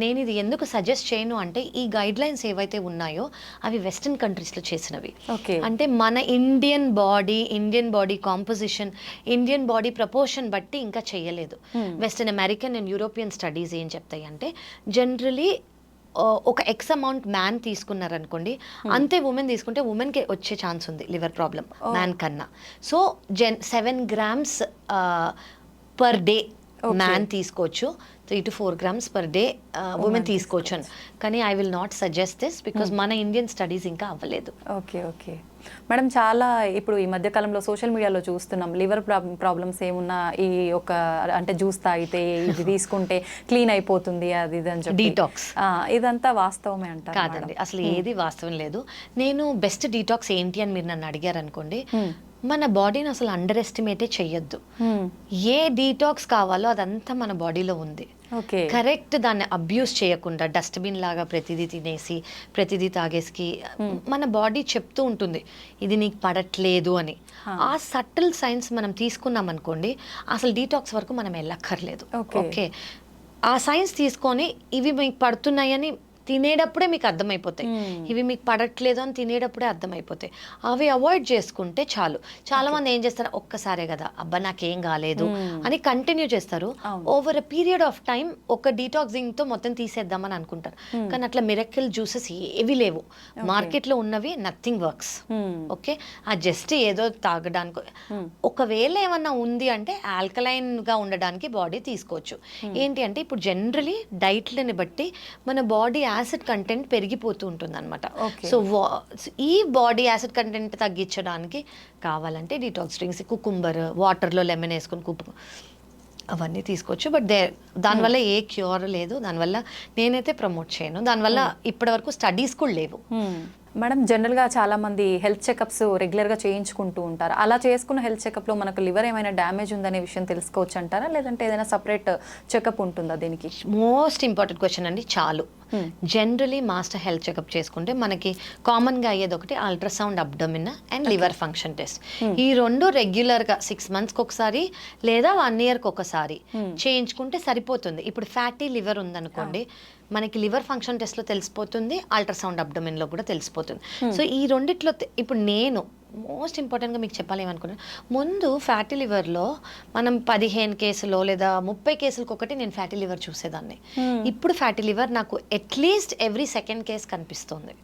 B: నేను ఇది ఎందుకు సజెస్ట్ చేయను అంటే, ఈ గైడ్ లైన్స్ ఏవైతే ఉన్నాయో అవి వెస్టర్న్ కంట్రీస్లో చేసినవి. అంటే మన Indian body composition, Indian body proportion బట్టి ఇంకా చేయలేదు. Western American and European studies ఏం చెప్తాయి అంటే, జనరలీ ఒక ఎక్స్ అమౌంట్ మ్యాన్ తీసుకున్నారనుకోండి, అంతే ఉమెన్ తీసుకుంటే ఉమెన్కి వచ్చే ఛాన్స్ ఉంది లివర్ ప్రాబ్లం మ్యాన్ కన్నా. So 7 grams per day man తీసుకోవచ్చు, 3 to 4 grams per day women తీసుకోవచ్చు అని. కానీ I will not suggest this because మన ఇండియన్ స్టడీస్ ఇంకా అవ్వలేదు.
A: ఓకే ఓకే మేడం, చాలా ఇప్పుడు ఈ మధ్య కాలంలో సోషల్ మీడియాలో చూస్తున్నాం, లివర్ ప్రాబ్లమ్స్ ఏమున్నా ఈ ఒక అంటే జ్యూస్ తాగితే ఇది తీసుకుంటే క్లీన్ అయిపోతుంది అది ఇది అని చెప్పి,
B: డీటాక్స్,
A: ఇదంతా వాస్తవమే అంటారు?
B: కాదండి, అసలు ఏది వాస్తవం లేదు. నేను బెస్ట్ డీటాక్స్ ఏంటి అని మీరు నన్ను అడిగారు అనుకోండి, మన బాడీని అసలు అండర్ ఎస్టిమేటే చెయ్యొద్దు. ఏ డీటాక్స్ కావాలో అదంతా మన బాడీలో ఉంది. కరెక్ట్ దాన్ని అబ్యూస్ చేయకుండా డస్ట్బిన్ లాగా ప్రతిదీ తినేసి ప్రతిదీ తాగేసి మన బాడీ చెప్తూ ఉంటుంది ఇది నీకు పడట్లేదు అని. ఆ సటిల్ సైన్స్ మనం తీసుకున్నాం అనుకోండి, అసలు డీటాక్స్ వరకు మనం వెళ్ళక్కర్లేదు. ఓకే, ఆ సైన్స్ తీసుకొని ఇవి మీకు పడుతున్నాయని తినేటప్పుడే మీకు అర్థమైపోతాయి, ఇవి మీకు పడట్లేదు అని తినేటప్పుడే అర్థమైపోతాయి. అవి అవాయిడ్ చేసుకుంటే చాలు. చాలా మంది ఏం చేస్తారు, ఒక్కసారే కదా అబ్బా నాకేం కాలేదు అని కంటిన్యూ చేస్తారు. Over a period of time ఒక డీటాక్సింగ్ తో మొత్తం తీసేద్దామని అనుకుంటారు. కానీ అట్లా మిరకిల్ జ్యూసెస్ ఏవి లేవు మార్కెట్లో ఉన్నవి, నథింగ్ వర్క్స్. ఓకే, ఆ జస్ట్ ఏదో తాగడానికి, ఒకవేళ ఏమన్నా ఉంది అంటే ఆల్కలైన్ గా ఉండడానికి బాడీ తీసుకోవచ్చు. ఏంటి అంటే ఇప్పుడు జనరలీ డైట్లని బట్టి మన బాడీ యాసిడ్ కంటెంట్ పెరిగిపోతూ ఉంటుంది అనమాట. సో ఈ బాడీ యాసిడ్ కంటెంట్ తగ్గించడానికి కావాలంటే డీటాక్స్ డ్రింక్స్, కుకుంబర్, వాటర్లో లెమన్ వేసుకొని అవన్నీ తీసుకోవచ్చు. బట్ దానివల్ల ఏ క్యూర్ లేదు, దానివల్ల నేనైతే ప్రమోట్ చేయను, దానివల్ల ఇప్పటివరకు స్టడీస్ కూడా లేవు.
A: మేడం, జనరల్గా చాలా మంది హెల్త్ చెకప్స్ రెగ్యులర్గా చేయించుకుంటూ ఉంటారు. అలా చేసుకున్న హెల్త్ చెకప్లో మనకు లివర్ ఏమైనా డ్యామేజ్ ఉందనే విషయం తెలుసుకోవచ్చు అంటారా, లేదంటే ఏదైనా సపరేట్ చెకప్ ఉంటుందా దీనికి?
B: మోస్ట్ ఇంపార్టెంట్ క్వశ్చన్ అండి. చాలు జనరలీ మాస్టర్ హెల్త్ చెకప్ చేసుకుంటే మనకి కామన్గా అయ్యేది ఒకటి ultrasound abdomen and liver function test. ఈ 2 రెగ్యులర్గా 6 monthsకి ఒకసారి లేదా 1 yearకి ఒకసారి చేయించుకుంటే సరిపోతుంది. ఇప్పుడు ఫ్యాటీ లివర్ ఉందనుకోండి, మనకి లివర్ ఫంక్షన్ టెస్ట్లో తెలిసిపోతుంది, అల్ట్రాసౌండ్ అబ్డమిన్లో కూడా తెలిసిపోతుంది. సో ఈ రెండిట్లో ఇప్పుడు నేను మోస్ట్ ఇంపార్టెంట్గా మీకు చెప్పాలి ఏమనుకున్నాను, ముందు ఫ్యాటీ లివర్లో మనం 15 కేసులో లేదా 30 కేసులకు ఒకటి నేను ఫ్యాటీ లివర్ చూసేదాన్ని. ఇప్పుడు ఫ్యాటీ లివర్ నాకు అట్లీస్ట్ ఎవ్రీ 2nd కేసు కనిపిస్తుంది.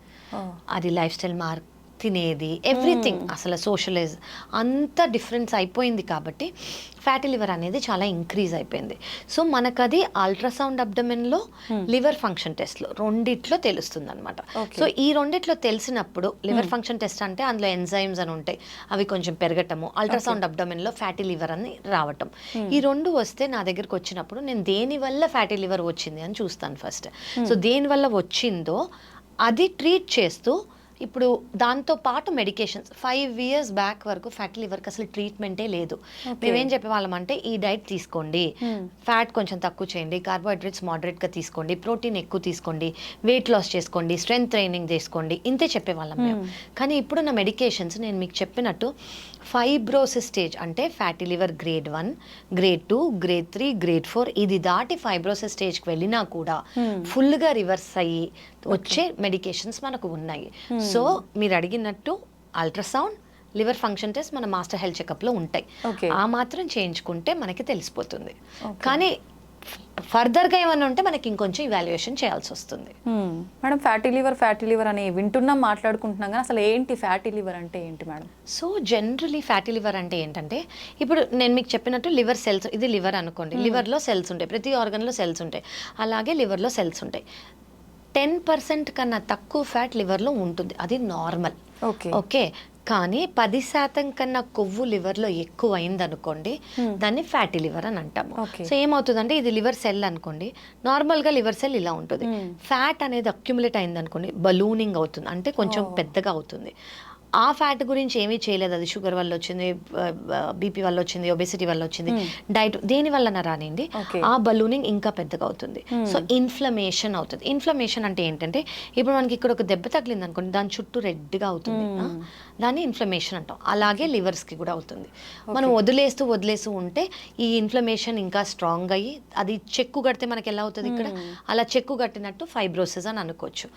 B: అది లైఫ్ స్టైల్ మార్క్, తినేది, ఎవ్రీథింగ్, అసలు సోషలైజ్ అంతా డిఫరెన్స్ అయిపోయింది. కాబట్టి ఫ్యాటీ లివర్ అనేది చాలా ఇంక్రీజ్ అయిపోయింది. సో మనకు అది అల్ట్రాసౌండ్ అబ్డమిన్లో, లివర్ ఫంక్షన్ టెస్ట్లో రెండిట్లో తెలుస్తుంది అనమాట. సో ఈ రెండిట్లో తెలిసినప్పుడు లివర్ ఫంక్షన్ టెస్ట్ అంటే అందులో ఎంజైమ్స్ అని ఉంటాయి, అవి కొంచెం పెరగటము, అల్ట్రాసౌండ్ అబ్డమిన్లో ఫ్యాటీ లివర్ అని రావటం. ఈ 2 వస్తే నా దగ్గరికి వచ్చినప్పుడు నేను దేని వల్ల ఫ్యాటీ లివర్ వచ్చింది అని చూస్తాను ఫస్ట్. సో దేని వల్ల వచ్చిందో అది ట్రీట్ చేస్తూ ఇప్పుడు దాంతో పాటు మెడికేషన్స్ 5 years బ్యాక్ వరకు ఫ్యాటీ లివర్కి అసలు ట్రీట్మెంటే లేదు. మేమేం చెప్పేవాళ్ళం అంటే ఈ డైట్ తీసుకోండి, ఫ్యాట్ కొంచెం తక్కువ చేయండి, కార్బోహైడ్రేట్స్ మోడరేట్గా తీసుకోండి, ప్రోటీన్ ఎక్కువ తీసుకోండి, వెయిట్ లాస్ చేసుకోండి, స్ట్రెంగ్త్ ట్రైనింగ్ చేసుకోండి, ఇంతే చెప్పేవాళ్ళం మేము. కానీ ఇప్పుడున్న మెడికేషన్స్ నేను మీకు చెప్పినట్టు ఫైబ్రోసిస్ స్టేజ్ అంటే fatty liver grade 1, grade 2, grade 3, grade 4 ఇది దాటి ఫైబ్రోసిస్ స్టేజ్కి వెళ్ళినా కూడా ఫుల్గా రివర్స్ అయ్యి వచ్చే మెడికేషన్స్ మనకు ఉన్నాయి. సో మీరు అడిగినట్టు అల్ట్రాసౌండ్, లివర్ ఫంక్షన్ టెస్ట్ మన మాస్టర్ హెల్త్ చెకప్లో ఉంటాయి. ఆ మాత్రం చేయించుకుంటే మనకి తెలిసిపోతుంది. కానీ ఫర్దర్గా ఏమన్నా ఉంటే మనకి ఇంకొంచెం ఇవాల్యుయేషన్ చేయాల్సి వస్తుంది.
A: మేడం ఫ్యాటీ లివర్ అని వింటున్నాం, మాట్లాడుకుంటున్నాం, కానీ అసలు ఏంటి ఫ్యాటీ లివర్ అంటే ఏంటి madam?
B: So generally fatty liver అంటే ఏంటంటే ఇప్పుడు నేను మీకు చెప్పినట్టు లివర్ సెల్స్, ఇది లివర్ అనుకోండి, లివర్లో సెల్స్ ఉంటాయి, ప్రతి ఆర్గన్లో సెల్స్ ఉంటాయి, అలాగే లివర్లో సెల్స్ ఉంటాయి. 10% కన్నా తక్కువ ఫ్యాట్ లివర్లో ఉంటుంది, అది నార్మల్. ఓకే, కానీ 10% కన్నా కొవ్వు లివర్లో ఎక్కువ అయిందనుకోండి, దాన్ని ఫ్యాటీ లివర్ అని అంటాము. సో ఏమవుతుందంటే ఇది లివర్ సెల్ అనుకోండి, నార్మల్గా లివర్ సెల్ ఇలా ఉంటుంది, ఫ్యాట్ అనేది అక్యుములేట్ అయింది అనుకోండి, బలూనింగ్ అవుతుంది, అంటే కొంచెం పెద్దగా అవుతుంది. ఆ ఫ్యాట్ గురించి ఏమీ చేయలేదు, అది షుగర్ వల్ల వచ్చింది, బీపీ వల్ల వచ్చింది, ఒబెసిటీ వల్ల వచ్చింది, డైట్ దేని వల్ల రానింది, ఆ బలూనింగ్ ఇంకా పెద్దగా అవుతుంది. సో ఇన్ఫ్లమేషన్ అవుతుంది. ఇన్ఫ్లమేషన్ అంటే ఏంటంటే ఇప్పుడు మనకి ఇక్కడ ఒక దెబ్బ తగిలింది అనుకోండి, దాని చుట్టూ రెడ్గా అవుతుంది, దాన్ని ఇన్ఫ్లమేషన్ అంటాం. అలాగే లివర్స్కి కూడా అవుతుంది. మనం వదిలేస్తూ ఉంటే ఈ ఇన్ఫ్లమేషన్ ఇంకా స్ట్రాంగ్ అయ్యి అది చెక్కు కడితే మనకి ఎలా అవుతుంది, ఇక్కడ అలా చెక్కు కట్టినట్టు ఫైబ్రోసిస్ అని అనుకోవచ్చు.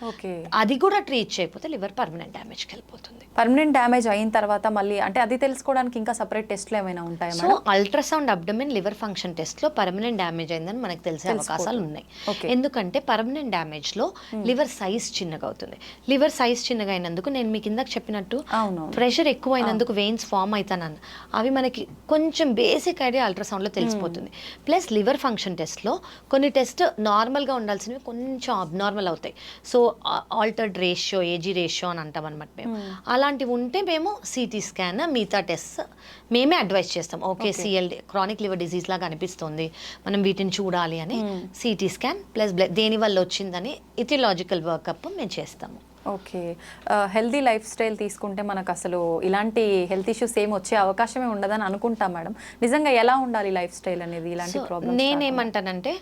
B: అది కూడా ట్రీట్ చేయకపోతే లివర్ పర్మనెంట్ డ్యామేజ్కి వెళ్ళిపోతుంది.
A: పర్మనెంట్ డ్యామేజ్ అయిన తర్వాత మళ్ళీ అంటే అది తెలుసుకోవడానికి ఇంకా సెపరేట్ టెస్ట్లు ఏమైనా ఉంటాయా?
B: So ultrasound abdomen liver function టెస్ట్లో పర్మనెంట్ డ్యామేజ్ అయిందని మనకు తెలిసే అవకాశాలు ఉన్నాయి. ఎందుకంటే పర్మనెంట్ డ్యామేజ్లో లివర్ సైజ్ చిన్నగా అవుతుంది. లివర్ సైజ్ చిన్నగా అయినందుకు నేను మీకు ఇందాక చెప్పినట్టు ప్రెషర్ ఎక్కువ అయినందుకు వెయిన్స్ ఫామ్ అవుతానన్న అవి మనకి కొంచెం బేసిక్ ఐడియా అల్ట్రాసౌండ్లో తెలిసిపోతుంది. ప్లస్ లివర్ ఫంక్షన్ టెస్ట్లో కొన్ని టెస్ట్ నార్మల్గా ఉండాల్సినవి కొంచెం అబ్నార్మల్ అవుతాయి. So altered ratio, AG ratio అని అంటాం అనమాట మేము. అలాంటివి ఉంటే మేము సిటీ స్కాన్, మిగతా టెస్ట్ మేమే అడ్వైస్ చేస్తాం. Okay, CLD chronic liver disease లాగా అనిపిస్తుంది, మనం వీటిని చూడాలి అని సిటీ స్కాన్ ప్లస్ బ్లడ్ దేని వల్ల వచ్చిందని ఇథియలాజికల్ వర్కప్ మేము చేస్తాము.
A: ఓకే, హెల్దీ లైఫ్ స్టైల్ తీసుకుంటే మనకు అసలు ఇలాంటి హెల్త్ ఇష్యూస్ ఏమి వచ్చే అవకాశమే ఉండదని అనుకుంటాం మేడం. నిజంగా ఎలా ఉండాలి లైఫ్ స్టైల్ అనేది? ఇలాంటి ప్రాబ్లమ్స్
B: నేనేమంటానంటే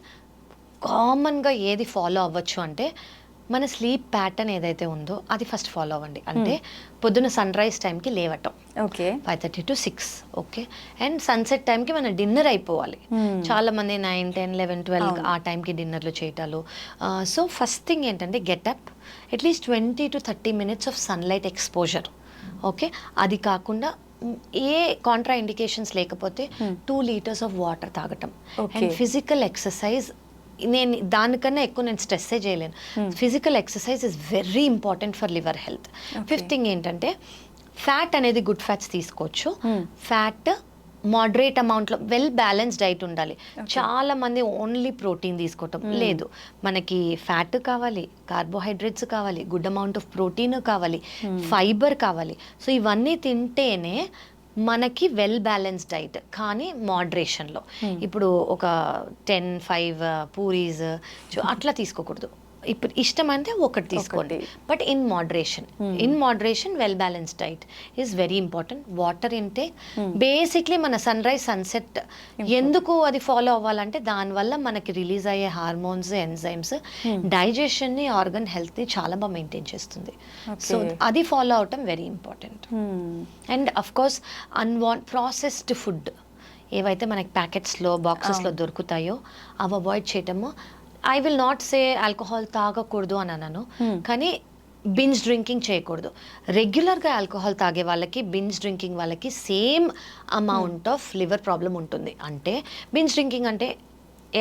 B: కామన్గా ఏది ఫాలో అవ్వచ్చు అంటే మన స్లీప్ ప్యాటర్న్ ఏదైతే ఉందో అది ఫస్ట్ ఫాలో అవ్వండి. అంటే పొద్దున్న సన్ రైజ్ టైంకి లేవటం, 5:30 to 6, ఓకే, అండ్ సన్సెట్ టైంకి మన డిన్నర్ అయిపోవాలి. చాలా మంది 9, 10, 11, 12 ఆ టైంకి డిన్నర్లు చేయటాలు. సో ఫస్ట్ థింగ్ ఏంటంటే get up, at least 20 to 30 minutes of sunlight exposure. Okay, అది కాకుండా ఏ కాంట్రా ఇండికేషన్స్ లేకపోతే 2 liters ఆఫ్ వాటర్ తాగటం అండ్ ఫిజికల్ ఎక్సర్సైజ్. నేను దానికన్నా ఎక్కువ నేను స్ట్రెస్సే చేయలేను. Physical exercise is very important for liver health. Fifth thing ఏంటంటే ఫ్యాట్ అనేది గుడ్ ఫ్యాట్స్ తీసుకోవచ్చు. ఫ్యాట్ మోడరేట్ అమౌంట్లో వెల్ బ్యాలెన్స్ డైట్ ఉండాలి. చాలా మంది ఓన్లీ ప్రోటీన్ తీసుకోవటం లేదు, మనకి ఫ్యాట్ కావాలి, కార్బోహైడ్రేట్స్ కావాలి, గుడ్ అమౌంట్ ఆఫ్ ప్రోటీన్ కావాలి, ఫైబర్ కావాలి. సో ఇవన్నీ తింటేనే మనకి వెల్ బ్యాలెన్స్ డైట్, కానీ మోడరేషన్లో. ఇప్పుడు ఒక 10-5 పూరీస్ అట్లా తీసుకోకూడదు. ఇప్పుడు ఇష్టం అంటే ఒకటి తీసుకోండి, but in moderation well balance diet is very important. Water intake, basically మన సన్ రైజ్ సన్సెట్ ఎందుకు అది ఫాలో అవ్వాలంటే దానివల్ల మనకి రిలీజ్ అయ్యే హార్మోన్స్, ఎంజైమ్స్ డైజెషన్ని, ఆర్గన్ హెల్త్ని చాలా బాగా మెయింటైన్ చేస్తుంది. సో అది ఫాలో అవటం very important. And of course processed food ఏవైతే మనకి ప్యాకెట్స్లో, బాక్సెస్లో దొరుకుతాయో అవి అవాయిడ్ చేయటము. I will not say alcohol తాగకూడదు అని అన్నాను, కానీ బింజ్ డ్రింకింగ్ చేయకూడదు. రెగ్యులర్గా ఆల్కహాల్ తాగే వాళ్ళకి, బింజ్ డ్రింకింగ్ వాళ్ళకి same amount of liver problem ఉంటుంది. అంటే బింజ్ డ్రింకింగ్ అంటే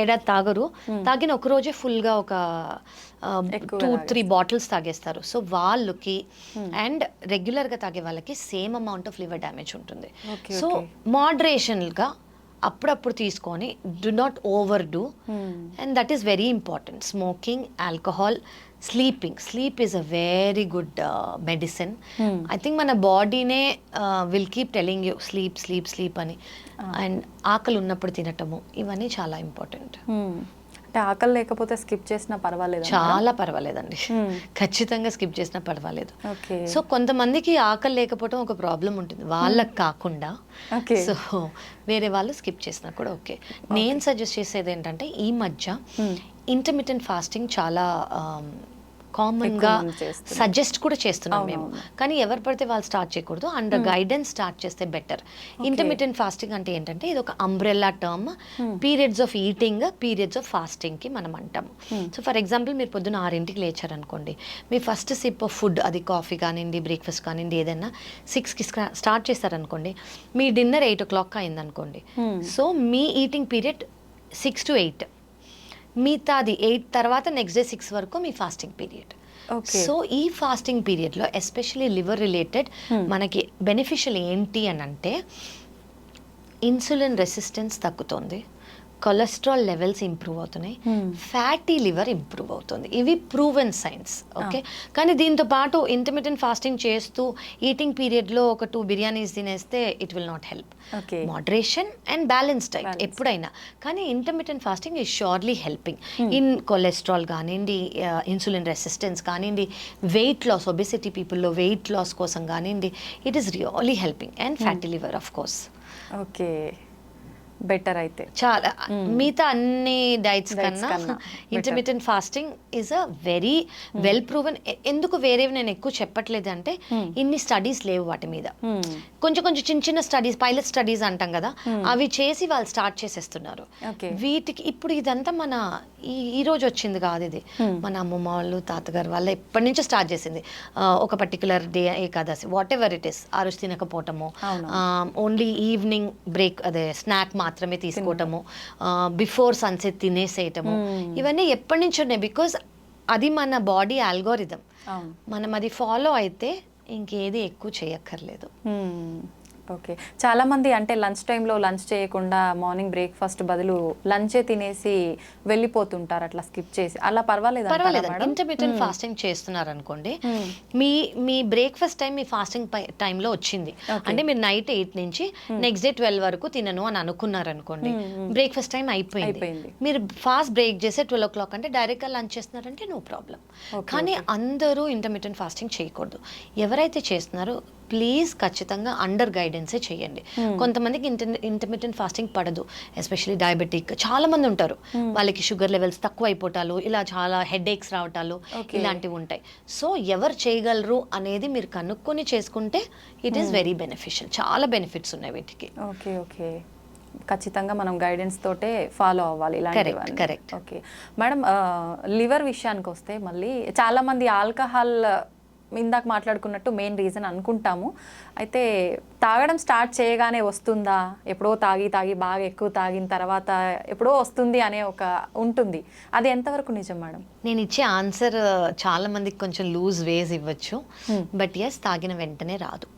B: ఏడాది తాగరు, తాగిన ఒక రోజే ఫుల్గా ఒక 2-3 బాటిల్స్ తాగేస్తారు. సో వాళ్ళకి అండ్ రెగ్యులర్గా తాగే వాళ్ళకి same amount of liver damage ఉంటుంది. సో మోడరేషన్గా అప్పుడప్పుడు తీసుకొని, do not overdo, and that is very important. Smoking, alcohol, sleep is a very good medicine. I think మన బాడీనే will keep telling you sleep అని. అండ్ ఆకలి ఉన్నప్పుడు తినటము, ఇవన్నీ చాలా ఇంపార్టెంట్.
A: అంటే ఆకలి లేకపోతే స్కిప్ చేసినా పర్వాలేదు.
B: చాలా పర్వాలేదండి, ఖచ్చితంగా స్కిప్ చేసినా పర్వాలేదు.
A: ఓకే.
B: సో కొంతమందికి ఆకలి లేకపోవడం ఒక ప్రాబ్లం ఉంటుంది, వాళ్ళకి కాకుండా.
A: ఓకే.
B: సో వేరే వాళ్ళు స్కిప్ చేసినా కూడా ఓకే. నేను సజెస్ట్ చేసేది ఏంటంటే ఈ మధ్య ఇంటర్మిటెంట్ ఫాస్టింగ్ చాలా కామన్గా సజెస్ట్ కూడా చేస్తున్నాం మేము, కానీ ఎవరు పడితే వాళ్ళు స్టార్ట్ చేయకూడదు, అండర్ గైడెన్స్ స్టార్ట్ చేస్తే బెటర్. ఇంటర్మిటెంట్ ఫాస్టింగ్ అంటే ఏంటంటే ఇది ఒక umbrella term, periods of eating, periods of ఫాస్టింగ్కి మనం అంటాము. సో ఫర్ ఎగ్జాంపుల్ మీరు పొద్దున్న 6ంటికి లేచారనుకోండి, మీ ఫస్ట్ సిప్ ఆఫ్ ఫుడ్, అది కాఫీ కానివ్వండి, బ్రేక్ఫాస్ట్ కానివ్వండి, ఏదైనా 6కి స్టార్ట్ చేస్తారనుకోండి, మీ డిన్నర్ 8 o'clock అయిందనుకోండి. So me eating period 6 to 8, మిగతాది 8 తర్వాత నెక్స్ట్ డే 6 వరకు మీ ఫాస్టింగ్ పీరియడ్. సో ఈ ఫాస్టింగ్ పీరియడ్లో ఎస్పెషలీ లివర్ రిలేటెడ్ మనకి బెనిఫిషియల్ ఏంటి అని అంటే ఇన్సులిన్ రెసిస్టెన్స్ తగ్గుతుంది, కొలెస్ట్రాల్ లెవెల్స్ ఇంప్రూవ్ అవుతున్నాయి, ఫ్యాటీ లివర్ ఇంప్రూవ్ అవుతుంది. ఇవి ప్రూవెన్ సైన్స్. ఓకే, కానీ దీంతో పాటు ఇంటర్మిటెంట్ ఫాస్టింగ్ చేస్తూ ఈటింగ్ పీరియడ్లో ఒక 2 బిర్యానీస్ తినేస్తే it will not help. Moderation and balance diet ఎప్పుడైనా, కానీ intermittent fasting is surely helping in cholesterol కానివ్వండి, ఇన్సులిన్ రెసిస్టెన్స్ కానివ్వండి, వెయిట్ లాస్, ఒబెసిటీ పీపుల్లో వెయిట్ లాస్ కోసం కానివ్వండి, it is really helping, and fatty liver of course.
A: Okay, better అయితే
B: చాలా మిగతా అన్ని డైట్స్ కన్నా intermittent fasting is a very well proven. ఎందుకు వేరేవి నేను ఎక్కువ చెప్పట్లేదు అంటే ఇన్ని స్టడీస్ లేవు వాటి మీద, కొంచెం కొంచెం చిన్న చిన్న స్టడీస్, పైలట్ స్టడీస్ అంటాం కదా, అవి చేసి వాళ్ళు స్టార్ట్ చేసేస్తున్నారు. వీటికి ఇప్పుడు ఇదంతా మన ఈ రోజు వచ్చింది కాదు, ఇది మన అమ్మమ్మ వాళ్ళు, తాతగారు వాళ్ళు ఎప్పటి నుంచో స్టార్ట్ చేసింది. ఒక particular day, Ekadashi, what ever it is, ఆ రోజు తినకపోవటము, ఓన్లీ ఈవినింగ్ బ్రేక్, అదే స్నాక్ మాత్రమే తీసుకోవటము, బిఫోర్ సన్సెట్ తినేసేయటము, ఇవన్నీ ఎప్పటి నుంచి ఉన్నాయి. బికాజ్ అది మన బాడీ ఆల్గోరిథం, మనం అది ఫాలో అయితే ఇంకేది ఎక్కువ చేయక్కర్లేదు.
A: ఓకే, చాలా మంది అంటే లంచ్ టైంలో లంచ్ చేయకుండా మార్నింగ్ బ్రేక్ఫాస్ట్ బదులు లంచే తినేసి వెళ్ళిపోతుంటారు, అట్లా స్కిప్ చేసి. అలా పర్వాలేదు?
B: ఇంటర్మిటెంట్ ఫాస్టింగ్ చేస్తున్నారు అనుకోండి, మీ బ్రేక్ఫాస్ట్ టైం మీ ఫాస్టింగ్ టైంలో వచ్చింది అంటే మీరు నైట్ 8 నుంచి నెక్స్ట్ డే 12 వరకు తినను అని అనుకున్నారు అనుకోండి, బ్రేక్ఫాస్ట్ టైం అయిపోయింది, మీరు ఫాస్ట్ బ్రేక్ చేసే 12 o'clock అంటే డైరెక్ట్గా లంచ్ చేస్తున్నారంటే నో ప్రాబ్లం. కానీ అందరూ ఇంటర్మిటెంట్ ఫాస్టింగ్ చేయకూడదు. ఎవరైతే చేస్తున్నారో ప్లీజ్ ఖచ్చితంగా అండర్ గైడెన్సే చేయండి. కొంతమందికి ఇంటర్మిటెంట్ ఫాస్టింగ్ పడదు, ఎస్పెషల్లీ డయాబెటిక్ చాలా మంది ఉంటారు, వాళ్ళకి షుగర్ లెవెల్స్ తక్కువ అయిపోవటాలు, ఇలా చాలా హెడ్ ఏక్స్ రావటాలు, ఇలాంటివి ఉంటాయి. సో ఎవరు చేయగలరు అనేది మీరు కనుక్కొని చేసుకుంటే ఇట్ ఈస్ వెరీ బెనిఫిషియల్. చాలా బెనిఫిట్స్ ఉన్నాయి వీటికి.
A: ఓకే ఓకే, ఖచ్చితంగా మనం గైడెన్స్ తోటే ఫాలో అవ్వాలి ఇలాంటివన్నీ.
B: కరెక్ట్.
A: ఓకే మేడం, లివర్ విషయానికి వస్తే మళ్ళీ చాలా మంది ఆల్కహాల్ ఇందాక మాట్లాడుకున్నట్టు మెయిన్ రీజన్ అనుకుంటాము. అయితే తాగడం స్టార్ట్ చేయగానే వస్తుందా, ఎప్పుడో తాగి బాగా ఎక్కువ తాగిన తర్వాత ఎప్పుడో వస్తుంది అనే ఒక ఉంటుంది, అది ఎంతవరకు నిజం మేడం?
B: నేను ఇచ్చే ఆన్సర్ చాలా మందికి కొంచెం లూజ్ వేస్ ఇవ్వచ్చు, బట్ ఎస్, తాగిన వెంటనే రాదు.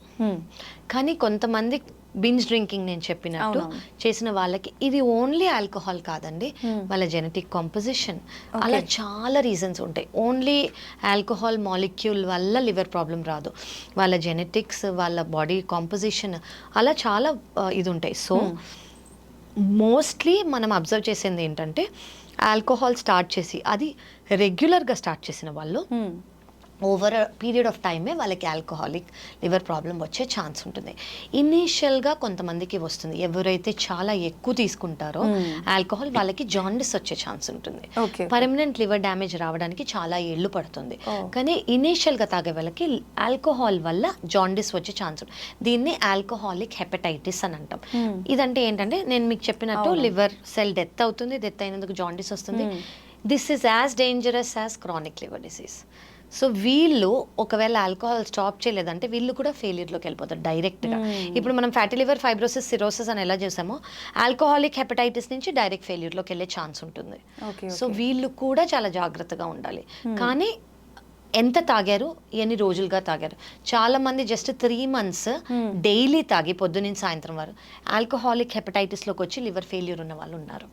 B: కానీ కొంతమంది బింజ్ డ్రింకింగ్ నేను చెప్పినట్టు చేసిన వాళ్ళకి ఇది ఓన్లీ ఆల్కహాల్ కాదండి, వాళ్ళ జెనెటిక్ కాంపోజిషన్, అలా చాలా రీజన్స్ ఉంటాయి. ఓన్లీ ఆల్కహాల్ మాలిక్యూల్ వల్ల లివర్ ప్రాబ్లం రాదు, వాళ్ళ జెనెటిక్స్, వాళ్ళ బాడీ కాంపోజిషన్, అలా చాలా ఇది ఉంటాయి. సో మోస్ట్లీ మనం అబ్జర్వ్ చేసేది ఏంటంటే ఆల్కహాల్ స్టార్ట్ చేసి అది రెగ్యులర్గా స్టార్ట్ చేసిన వాళ్ళు ఓవర్ పీరియడ్ ఆఫ్ టైమే వాళ్ళకి ఆల్కహాలిక్ లివర్ ప్రాబ్లం వచ్చే ఛాన్స్ ఉంటుంది. ఇనీషియల్గా కొంతమందికి వస్తుంది, ఎవరైతే చాలా ఎక్కువ తీసుకుంటారో ఆల్కహాల్ వాళ్ళకి జాండిస్ వచ్చే ఛాన్స్ ఉంటుంది, పర్మనెంట్ లివర్ డ్యామేజ్ రావడానికి చాలా ఏళ్ళు పడుతుంది. కానీ ఇనీషియల్గా తాగే వాళ్ళకి ఆల్కహాల్ వల్ల జాండిస్ వచ్చే ఛాన్స్ ఉంటుంది. దీన్ని ఆల్కహాలిక్ హెపటైటిస్ అని అంటాం. ఇదంటే ఏంటంటే నేను మీకు చెప్పినట్టు లివర్ సెల్ డెత్ అవుతుంది, డెత్ అయినందుకు జాండిస్ వస్తుంది. This is as dangerous as chronic liver disease. So వీళ్ళు ఒకవేళ ఆల్కహాల్ స్టాప్ చేయలేదంటే వీళ్ళు కూడా ఫెయిల్యూర్లోకి వెళ్ళిపోతారు డైరెక్ట్గా. ఇప్పుడు మనం ఫ్యాటీ లివర్, ఫైబ్రోసిస్, సిరోసిస్ అని ఎలా చేసామో ఆల్కహాలిక్ హెపటైటిస్ నుంచి డైరెక్ట్ ఫెయిల్యూర్లోకి వెళ్ళే ఛాన్స్ ఉంటుంది. సో వీళ్ళు కూడా చాలా జాగ్రత్తగా ఉండాలి. కానీ ఎంత తాగారు, ఎన్ని రోజులుగా తాగారు? చాలా మంది జస్ట్ 3 months డైలీ తాగి పొద్దున్న సాయంత్రం వరకు ఆల్కహాలిక్ హెపటైటిస్లోకి వచ్చి లివర్ ఫెయిల్యూర్ ఉన్న వాళ్ళు ఉన్నారు.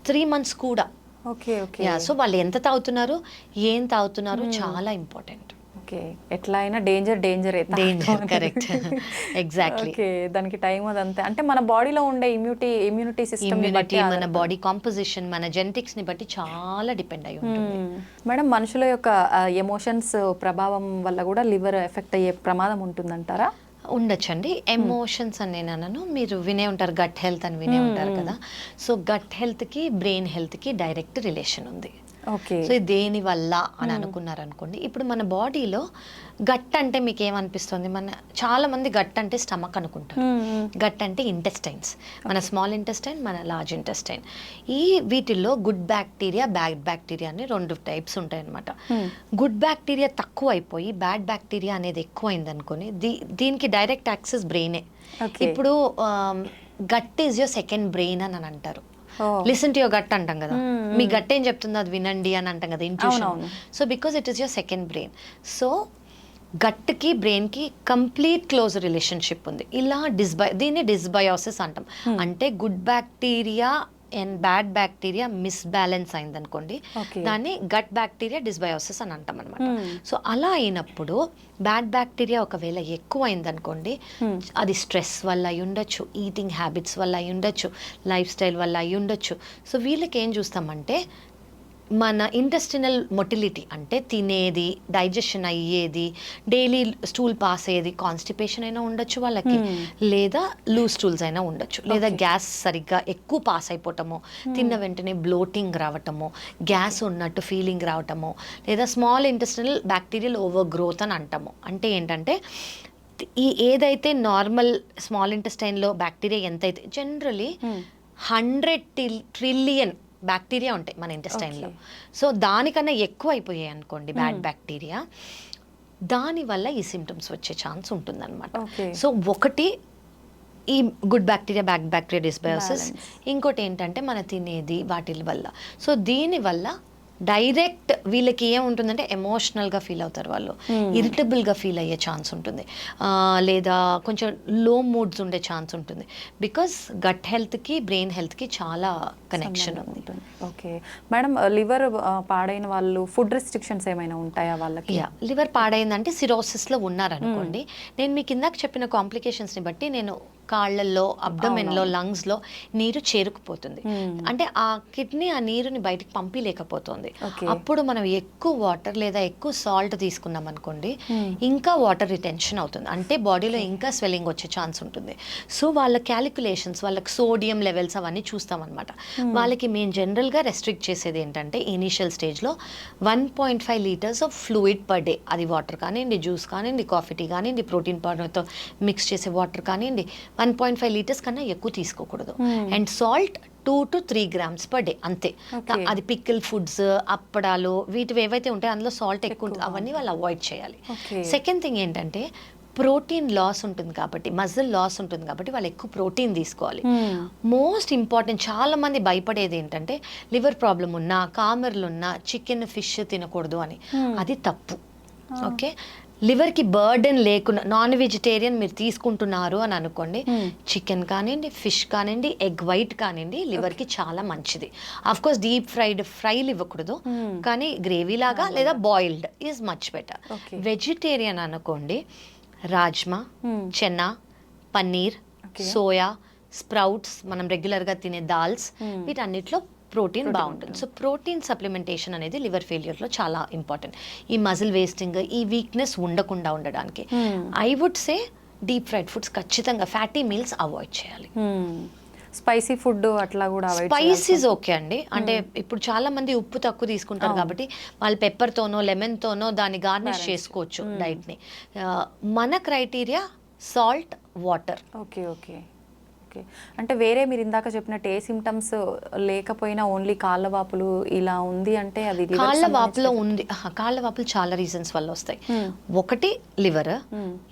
B: 3 months కూడా.
A: Okay okay.
B: సో వాళ్ళు ఎంత తాగుతున్నారు, ఏం తాగుతున్నారు చాలా ఇంపార్టెంట్.
A: ఓకే, ఎట్లా అయినా danger
B: danger, correct, exactly.
A: Okay, దానికి టైం అదంతే. అంటే మన బాడీలో ఉండే ఇమ్యూనిటీ సిస్టమ్
B: ఇమ్యూనిటీ, మన బాడీ కాంపోజిషన్, మన జెనెటిక్స్ ని బట్టి చాలా డిపెండ్ అయి ఉంటుంది.
A: మేడం, మనుషుల యొక్క ఎమోషన్స్ ప్రభావం వల్ల కూడా లివర్ ఎఫెక్ట్ అయ్యే ప్రమాదం ఉంటుందంటారా?
B: ఉండొచ్చండి. ఎమోషన్స్ అని నేను అన్నాను, మీరు వినే ఉంటారు గట్ హెల్త్ అని వినే ఉంటారు కదా. సో గట్ హెల్త్కి బ్రెయిన్ హెల్త్కి డైరెక్ట్ రిలేషన్ ఉంది.
A: ఓకే,
B: సో ఇది దేని వల్ల అని అనుకున్నారు అనుకోండి. ఇప్పుడు మన బాడీలో గట్ అంటే మీకు ఏమనిపిస్తుంది? చాలా మంది గట్ అంటే స్టమక్ అనుకుంటారు. గట్ అంటే ఇంటెస్టైన్స్, మన స్మాల్ ఇంటెస్టైన్, మన లార్జ్ ఇంటెస్టైన్. వీటిల్లో గుడ్ బ్యాక్టీరియా, బ్యాడ్ బ్యాక్టీరియా అని 2 టైప్స్ ఉంటాయి అన్నమాట. గుడ్ బ్యాక్టీరియా తక్కువ అయిపోయి బ్యాడ్ బ్యాక్టీరియా అనేది ఎక్కువైంది అనుకోని, దీనికి డైరెక్ట్ యాక్సెస్ బ్రెయినే. ఇప్పుడు gut is your second brain అని అంటారు. లిసన్ టు యువర్ గట్ అంటాం కదా, మీ గట్ ఏం చెప్తుందో అది వినండి అని అంటాం కదా, intuition. So because it is your second brain. So గట్కి బ్రెయిన్కి కంప్లీట్ క్లోజ్ రిలేషన్షిప్ ఉంది. ఇలా దీన్ని డిస్బయోసిస్ అంటాం. అంటే good bacteria and bad bacteria misbalance అయింది అనుకోండి, దాన్ని గట్ బ్యాక్టీరియా డిస్బయోసిస్ అని అంటాం అనమాట. సో అలా అయినప్పుడు బ్యాడ్ బ్యాక్టీరియా ఒకవేళ ఎక్కువ అయింది అనుకోండి, అది స్ట్రెస్ వల్ల అయి ఉండొచ్చు, ఈటింగ్ హ్యాబిట్స్ వల్ల అయి ఉండొచ్చు, లైఫ్ స్టైల్ వల్ల అయి ఉండొచ్చు. సో వీళ్ళకి ఏం చూస్తామంటే, మన ఇంటెస్టినల్ మొటిలిటీ అంటే తినేది, డైజెషన్ అయ్యేది, డైలీ స్టూల్ పాస్ అయ్యేది, కాన్స్టిపేషన్ అయినా ఉండొచ్చు వాళ్ళకి, లేదా లూజ్ స్టూల్స్ అయినా ఉండొచ్చు, లేదా గ్యాస్ సరిగ్గా ఎక్కువ పాస్ అయిపోవటము, తిన్న వెంటనే బ్లోటింగ్ రావటము, గ్యాస్ ఉన్నట్టు ఫీలింగ్ రావటము, లేదా small intestinal bacterial over growth అని అంటాము. అంటే ఏంటంటే ఏదైతే నార్మల్ స్మాల్ ఇంటెస్టైన్లో బ్యాక్టీరియా ఎంతైతే, జనరలీ 100 ట్రిలియన్ బ్యాక్టీరియా ఉంటాయి మన ఇంటెస్టైన్లో. సో దానికన్నా ఎక్కువ అయిపోయాయి అనుకోండి బ్యాడ్ బ్యాక్టీరియా, దానివల్ల ఈ సిమ్టమ్స్ వచ్చే ఛాన్స్ ఉంటుందన్నమాట. సో ఒకటి ఈ good bacteria, bad bacteria dysbiosis. ఇంకోటి ఏంటంటే మన తినేది వాటి వల్ల. సో దీనివల్ల డైరెక్ట్ వీళ్ళకి ఏముంటుందంటే ఎమోషనల్గా ఫీల్ అవుతారు వాళ్ళు, ఇరిటబుల్గా ఫీల్ అయ్యే ఛాన్స్ ఉంటుంది, లేదా కొంచెం లో మూడ్స్ ఉండే ఛాన్స్ ఉంటుంది. బికాస్ గట్ హెల్త్కి బ్రెయిన్ హెల్త్కి చాలా కనెక్షన్ ఉంటుంది.
A: ఓకే మేడం, లివర్ పాడైన వాళ్ళు ఫుడ్ రెస్ట్రిక్షన్స్ ఏమైనా ఉంటాయా వాళ్ళకి?
B: లివర్ పాడైందంటే సిరోసిస్లో ఉన్నారనుకోండి, నేను మీకు ఇందాక చెప్పిన కాంప్లికేషన్స్ని బట్టి నేను కాళ్ళల్లో, అబ్డమెన్లో, లంగ్స్లో నీరు చేరుకుపోతుంది. అంటే ఆ కిడ్నీ ఆ నీరుని బయటకు పంపిలేకపోతుంది. అప్పుడు మనం ఎక్కువ వాటర్ లేదా ఎక్కువ సాల్ట్ తీసుకున్నాం అనుకోండి, ఇంకా వాటర్ రిటెన్షన్ అవుతుంది, అంటే బాడీలో ఇంకా స్వెల్లింగ్ వచ్చే ఛాన్స్ ఉంటుంది. సో వాళ్ళ క్యాలిక్యులేషన్స్, వాళ్ళకి సోడియం లెవెల్స్ అవన్నీ చూస్తాం అనమాట. వాళ్ళకి మేము జనరల్గా రెస్ట్రిక్ట్ చేసేది ఏంటంటే, ఇనీషియల్ స్టేజ్లో 1.5 litres of fluid per day, అది వాటర్ కానివ్వండి, జ్యూస్ కానివ్వండి, కాఫీ టీ కానివ్వండి, ప్రోటీన్ పౌడర్తో మిక్స్ చేసే వాటర్ కానివ్వండి, 1.5 లీటర్స్ కన్నా ఎక్కువ తీసుకోకూడదు. And salt 2 to 3 grams per day అంతే. అది పికిల్ ఫుడ్స్, అప్పడాలు, వీటివి ఏవైతే ఉంటాయో అందులో సాల్ట్ ఎక్కువ ఉంటుంది, అవన్నీ వాళ్ళు అవాయిడ్ చేయాలి. సెకండ్ థింగ్ ఏంటంటే, ప్రోటీన్ లాస్ ఉంటుంది కాబట్టి, మజిల్ లాస్ ఉంటుంది కాబట్టి వాళ్ళు ఎక్కువ ప్రోటీన్ తీసుకోవాలి. మోస్ట్ ఇంపార్టెంట్, చాలా మంది భయపడేది ఏంటంటే, లివర్ ప్రాబ్లం ఉన్నా, కామెర్లు ఉన్నా చికెన్, ఫిష్ తినకూడదు అని. అది తప్పు. ఓకే, లివర్కి బర్డెన్ లేకుండా నాన్ వెజిటేరియన్ మీరు తీసుకుంటున్నారు అని అనుకోండి, చికెన్ కానివ్వండి, ఫిష్ కానివ్వండి, ఎగ్ వైట్ కానివ్వండి, లివర్కి చాలా మంచిది. ఆఫ్ కోర్స్ డీప్ ఫ్రైలు ఇవ్వకూడదు, కానీ గ్రేవీ లాగా లేదా boiled is much better. Vegetarian అనుకోండి, రాజ్మా, చెన్నా, పన్నీర్, సోయా, స్ప్రౌట్స్, మనం రెగ్యులర్గా తినే దాల్స్, వీటన్నిటిలో ప్రోటీన్ బాగుంటుంది. సో ప్రోటీన్ సప్లిమెంటేషన్ అనేది లివర్ ఫెయిల్యూర్లో చాలా ఇంపార్టెంట్. ఈ మజిల్ వేస్టింగ్, ఈ వీక్నెస్ ఉండకుండా ఉండడానికి I would say deep fried foods ఖచ్చితంగా, ఫ్యాటీ మీల్స్ అవాయిడ్ చేయాలి.
A: స్పైసీ ఫుడ్ అట్లా కూడా
B: స్పైసీస్ ఓకే అండి. అంటే ఇప్పుడు చాలా మంది ఉప్పు తక్కువ తీసుకుంటారు కాబట్టి వాళ్ళు పెప్పర్తోనో లెమన్తోనో దాన్ని గార్నిష్ చేసుకోవచ్చు డైట్ని. మన criteria salt, water.
A: Okay okay okay. అంటే వేరే మీరు ఇందాక చెప్పినట్టు ఏ సిమ్టమ్స్ లేకపోయినా ఓన్లీ కాళ్ళ వాపులు ఇలా ఉంది అంటే అది
B: కాళ్ళ వాపులో ఉంది. కాళ్ళ వాపులు చాలా రీజన్స్ వల్ల వస్తాయి. ఒకటి లివర్,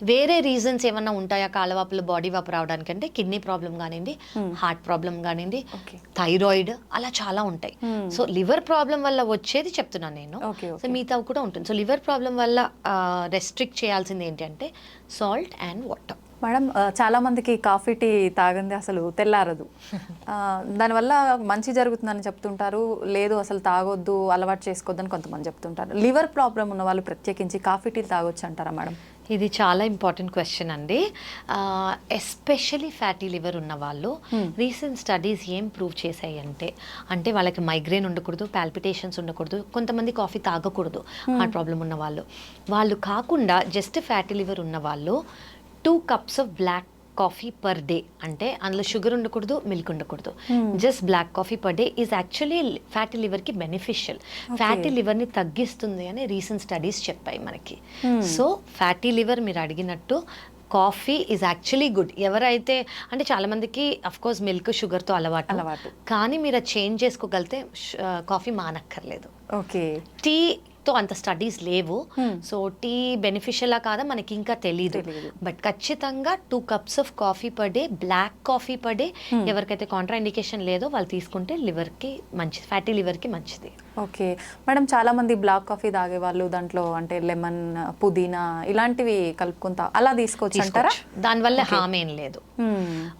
B: వేరే రీజన్స్ ఏమన్నా ఉంటాయా కాళ్ళ వాపులు, బాడీ వాపు రావడానికి అంటే కిడ్నీ ప్రాబ్లం కానివ్వండి, హార్ట్ ప్రాబ్లం కానివ్వండి, థైరాయిడ్, అలా చాలా ఉంటాయి. సో లివర్ ప్రాబ్లం వల్ల వచ్చేది చెప్తున్నాను నేను. సో మిగతా కూడా ఉంటుంది. సో లివర్ ప్రాబ్లం వల్ల రెస్ట్రిక్ట్ చేయాల్సింది ఏంటంటే సాల్ట్ అండ్ వాటర్.
A: మేడం చాలా మందికి కాఫీ టీ తాగంది అసలు తెల్లారదు. దానివల్ల మంచి జరుగుతుందని చెప్తుంటారు, లేదు అసలు తాగొద్దు, అలవాటు చేసుకోవద్దని కొంతమంది చెప్తుంటారు. లివర్ ప్రాబ్లం ఉన్న వాళ్ళు ప్రత్యేకించి కాఫీ టీ తాగొచ్చు అంటారా మేడం?
B: ఇది చాలా ఇంపార్టెంట్ క్వశ్చన్ అండి. ఎస్పెషలీ ఫ్యాటీ లివర్ ఉన్న వాళ్ళు రీసెంట్ స్టడీస్ ఏం ప్రూవ్ చేశాయి అంటే వాళ్ళకి మైగ్రేన్ ఉండకూడదు, పాల్పిటేషన్స్ ఉండకూడదు, కొంతమంది కాఫీ తాగకూడదు హార్ట్ ప్రాబ్లం ఉన్న వాళ్ళు కాకుండా జస్ట్ ఫ్యాటీ లివర్ ఉన్న వాళ్ళు 2 cups of black coffee per day, అంటే అందులో షుగర్ ఉండకూడదు, మిల్క్ ఉండకూడదు, just black coffee per day is actually fatty లివర్కి బెనిఫిషియల్. ఫ్యాటీ లివర్ని తగ్గిస్తుంది అని రీసెంట్ స్టడీస్ చెప్పాయి మనకి. సో ఫ్యాటీ లివర్ మీరు అడిగినట్టు కాఫీ ఈజ్ యాక్చువల్లీ గుడ్. ఎవరైతే అంటే చాలామందికి అఫ్కోర్స్ మిల్క్ షుగర్తో అలవాటు, కానీ మీరు అది చేంజ్ చేసుకోగలిగితే కాఫీ మానక్కర్లేదు.
A: ఓకే,
B: టీతో అంత స్టడీస్ లేవు. సో టీ బెనిఫిషియలా కాదా మనకి ఇంకా తెలీదు. బట్ ఖచ్చితంగా 2 cups of coffee per day, black coffee per day, ఎవరికైతే కాంట్రా ఇండికేషన్ లేదో వాళ్ళు తీసుకుంటే లివర్కి మంచిది, ఫ్యాటీ లివర్కి మంచిది.
A: ఓకే మేడం, చాలా మంది బ్లాక్ కాఫీ తాగే వాళ్ళు దాంట్లో అంటే లెమన్, పుదీనా ఇలాంటివి కలుపుకుంటా అలా తీసుకోవచ్చు అంటారా?
B: దానివల్ల హామ్ ఏం లేదు.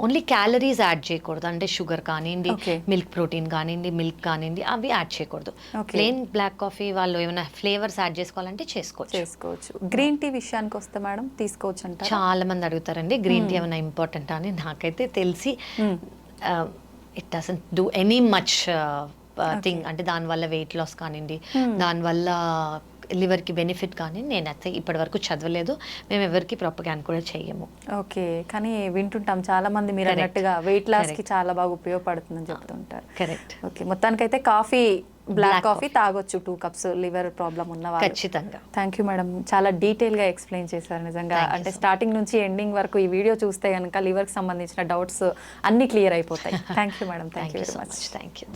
B: ఓన్లీ క్యాలరీస్ యాడ్ చేయకూడదు, అంటే షుగర్ కానివ్వండి, మిల్క్ ప్రోటీన్ కానివ్వండి, మిల్క్ కానివ్వండి, అవి యాడ్ చేయకూడదు. ప్లెయిన్ బ్లాక్ కాఫీ వాళ్ళు ఏమైనా ఫ్లేవర్స్ యాడ్ చేసుకోవాలంటే చేసుకోవచ్చు.
A: గ్రీన్ టీ విషయానికి వస్తే మేడం తీసుకోవచ్చు అంటారా?
B: చాలా మంది అడుగుతారండి గ్రీన్ టీ ఏమైనా ఇంపార్టెంట్ అని. నాకైతే తెలిసి it doesn't do any much thing. అంటే దానివల్ల వెయిట్ లాస్ కానివ్వండి, దానివల్ల లివర్కి బెనిఫిట్ కానీ నేనైతే ఇప్పటి వరకు చదవలేదు. మేము ఎవరికి ప్రొపగాండా కూడా చెయ్యము.
A: ఓకే, కానీ వింటుంటాం చాలా మంది మీరు అన్నట్టుగా వెయిట్ లాస్కి చాలా బాగా ఉపయోగపడుతుందని చెప్తుంటారు.
B: కరెక్ట్.
A: ఓకే, మొత్తానికైతే కాఫీ, బ్లాక్ కాఫీ తాగొచ్చు 2 cups లివర్ ప్రాబ్లం ఉన్న వాళ్ళు.
B: ఖచ్చితంగా.
A: థ్యాంక్ యూ మేడం, చాలా డీటెయిల్గా ఎక్స్ప్లెయిన్ చేశారు నిజంగా. అంటే స్టార్టింగ్ నుంచి ఎండింగ్ వరకు ఈ వీడియో చూస్తే కనుక లివర్కి సంబంధించిన డౌట్స్ అన్నీ క్లియర్ అయిపోతాయి. Thank you madam, thank you very much.
B: Thank you.